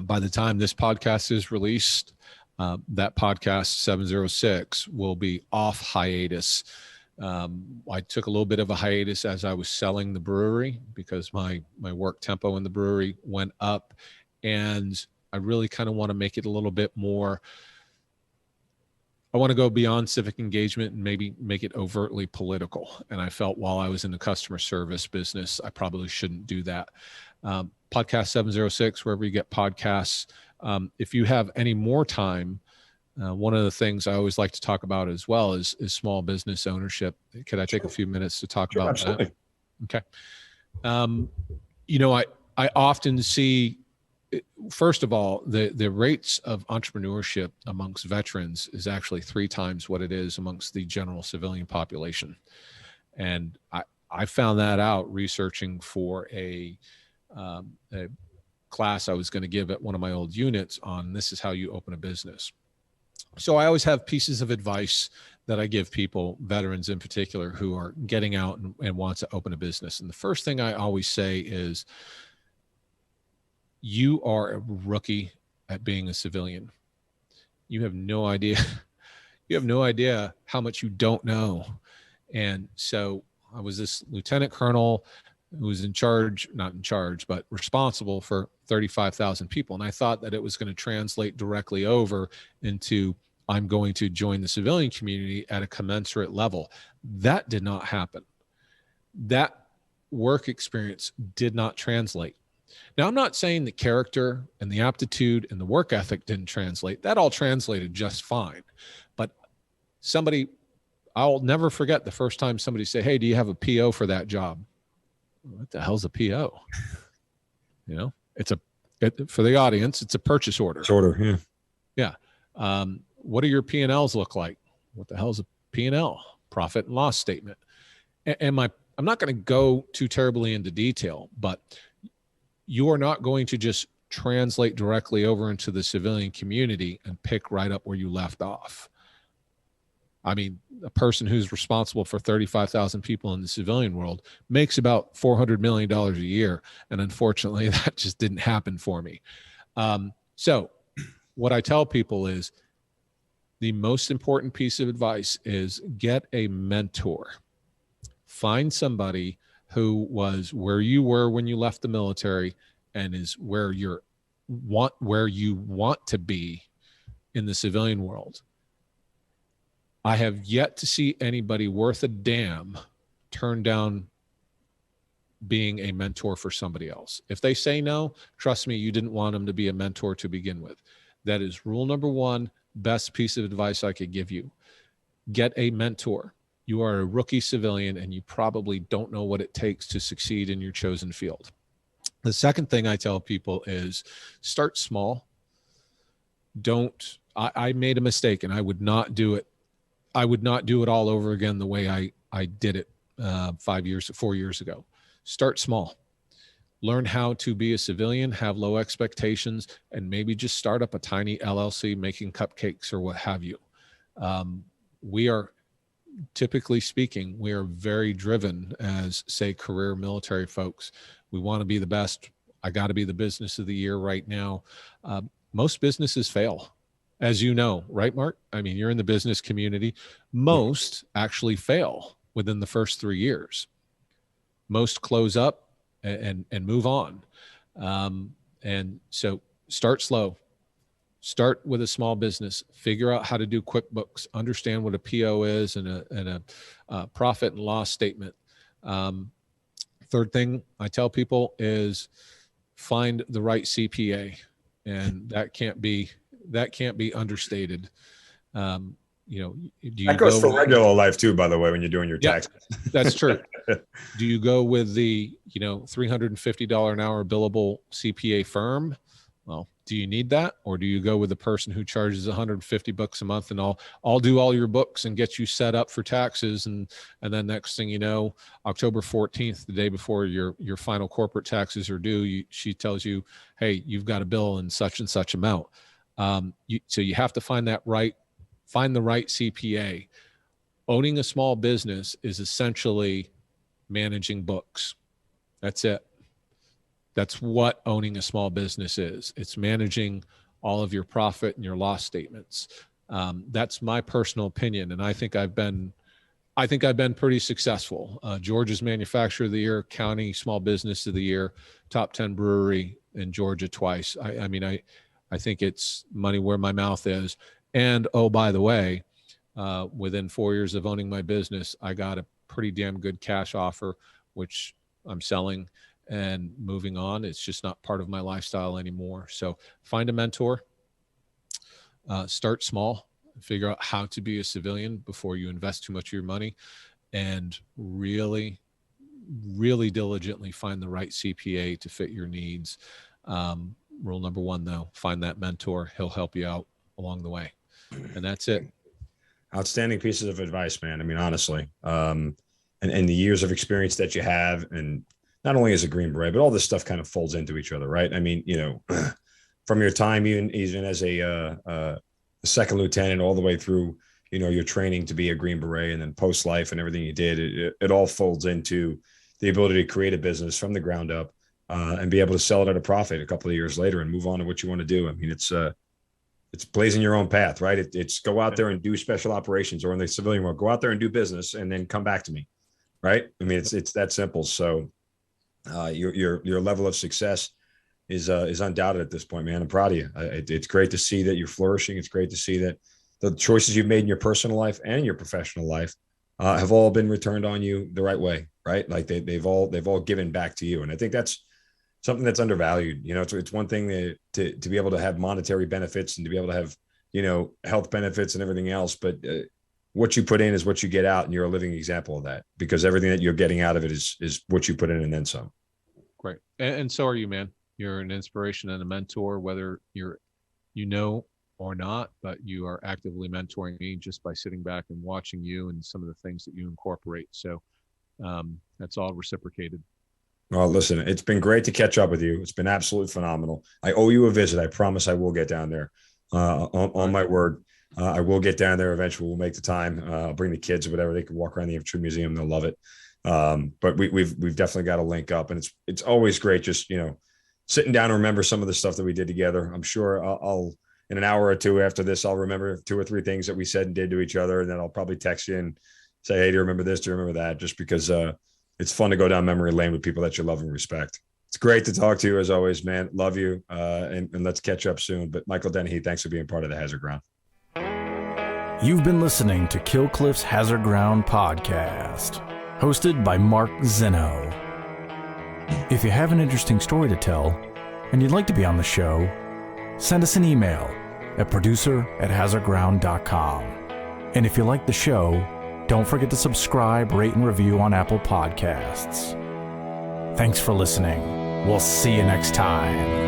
By the time this podcast is released, that podcast 706 will be off hiatus. I took a little bit of a hiatus as I was selling the brewery because my work tempo in the brewery went up, and I really kind of want to make it a little bit more. I want to go beyond civic engagement and maybe make it overtly political. And I felt while I was in the customer service business, I probably shouldn't do that. Podcast 706, wherever you get podcasts. If you have any more time, one of the things I always like to talk about as well is small business ownership. Could I take a few minutes to talk about absolutely. that? Okay. I often see, first of all, the rates of entrepreneurship amongst veterans is actually 3 times what it is amongst the general civilian population. And I found that out researching for a a class I was going to give at one of my old units on this is how you open a business. So I always have pieces of advice that I give people, veterans in particular, who are getting out and want to open a business. And the first thing I always say is, you are a rookie at being a civilian. You have no idea. You have no idea how much you don't know. And so I was this lieutenant colonel who was not in charge, but responsible for 35,000 people. And I thought that it was going to translate directly over into, I'm going to join the civilian community at a commensurate level. That did not happen. That work experience did not translate. Now, I'm not saying the character and the aptitude and the work ethic didn't translate. That all translated just fine. But I'll never forget the first time somebody said, "Hey, do you have a PO for that job?" What the hell's a PO? For the audience, it's a purchase order. Yeah. Yeah. What do your P&Ls look like? What the hell is a P&L? Profit and loss statement. I'm not going to go too terribly into detail, but you are not going to just translate directly over into the civilian community and pick right up where you left off. I mean, a person who's responsible for 35,000 people in the civilian world makes about $400 million a year. And unfortunately, that just didn't happen for me. So what I tell people is the most important piece of advice is get a mentor. Find somebody who was where you were when you left the military and is where you want to be in the civilian world. I have yet to see anybody worth a damn turn down being a mentor for somebody else. If they say no, trust me, you didn't want them to be a mentor to begin with. That is rule number one, best piece of advice I could give you. Get a mentor. You are a rookie civilian and you probably don't know what it takes to succeed in your chosen field. The second thing I tell people is start small. I made a mistake and I would not do it. I would not do it all over again the way I did it 4 years ago. Start small. Learn how to be a civilian, have low expectations, and maybe just start up a tiny LLC making cupcakes or what have you. We are, typically speaking, we are very driven as, say, career military folks. We want to be the best. I got to be the business of the year right now. Most businesses fail. As you know, right, Mark? I mean, you're in the business community. Most actually fail within the first 3 years. Most close up and move on. And so start slow. Start with a small business. Figure out how to do QuickBooks. Understand what a PO is and a profit and loss statement. Third thing I tell people is find the right CPA, and that can't be understated. That goes for regular life too, by the way, when you're doing your taxes. That's true. Do you go with the, $350 an hour billable CPA firm? Well, do you need that? Or do you go with the person who charges $150 a month and I'll do all your books and get you set up for taxes. And then next thing you know, October 14th, the day before your final corporate taxes are due, she tells you, hey, you've got a bill in such and such amount. So you have to find the right CPA. Owning a small business is essentially managing books. That's it. That's what owning a small business is. It's managing all of your profit and your loss statements. That's my personal opinion. And I think I've been pretty successful. Georgia's Manufacturer of the Year, County Small Business of the Year, top 10 brewery in Georgia twice. I think it's money where my mouth is. And, oh, by the way, within 4 years of owning my business, I got a pretty damn good cash offer, which I'm selling and moving on. It's just not part of my lifestyle anymore. So find a mentor, start small, figure out how to be a civilian before you invest too much of your money, and really, really diligently find the right CPA to fit your needs. Rule number one, though, find that mentor. He'll help you out along the way. And that's it. Outstanding pieces of advice, man. I mean, honestly, and the years of experience that you have, and not only as a Green Beret, but all this stuff kind of folds into each other, right? I mean, from your time even as a second lieutenant all the way through, your training to be a Green Beret, and then post life and everything you did, it all folds into the ability to create a business from the ground up, and be able to sell it at a profit a couple of years later and move on to what you want to do. I mean, it's blazing your own path, right? It's go out there and do special operations, or in the civilian world, go out there and do business and then come back to me, right? I mean, it's that simple. So your level of success is undoubted at this point, man. I'm proud of you. It's great to see that you're flourishing. It's great to see that the choices you've made in your personal life and in your professional life have all been returned on you the right way, right? Like they've all given back to you. And I think that's something that's undervalued. It's one thing to be able to have monetary benefits and to be able to have, health benefits and everything else. But what you put in is what you get out. And you're a living example of that, because everything that you're getting out of it is what you put in and then some. Great. And so are you, man. You're an inspiration and a mentor, whether you're, or not, but you are actively mentoring me just by sitting back and watching you and some of the things that you incorporate. So that's all reciprocated. Well, listen, it's been great to catch up with you. It's been absolutely phenomenal. I owe you a visit. I promise I will get down there. On my word, I will get down there eventually. We'll make the time. I'll bring the kids or whatever. They can walk around the Infantry Museum. They'll love it. But we've definitely got to link up, and it's always great just, sitting down and remember some of the stuff that we did together. I'm sure I'll in an hour or two after this, I'll remember 2 or 3 things that we said and did to each other. And then I'll probably text you and say, hey, do you remember this? Do you remember that? Just because it's fun to go down memory lane with people that you love and respect. It's great to talk to you as always, man. Love you. And let's catch up soon. But Michael Denehy, thanks for being part of the Hazard Ground. You've been listening to Kill Cliff's Hazard Ground podcast, hosted by Mark Zinno. If you have an interesting story to tell and you'd like to be on the show, send us an email at producer@hazardground.com. And if you like the show, don't forget to subscribe, rate, and review on Apple Podcasts. Thanks for listening. We'll see you next time.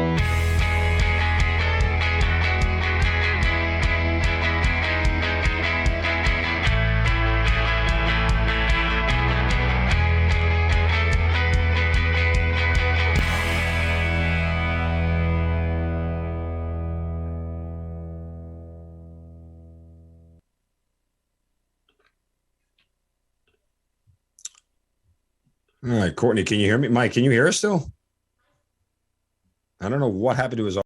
All right, Courtney, can you hear me? Mike, can you hear us still? I don't know what happened to his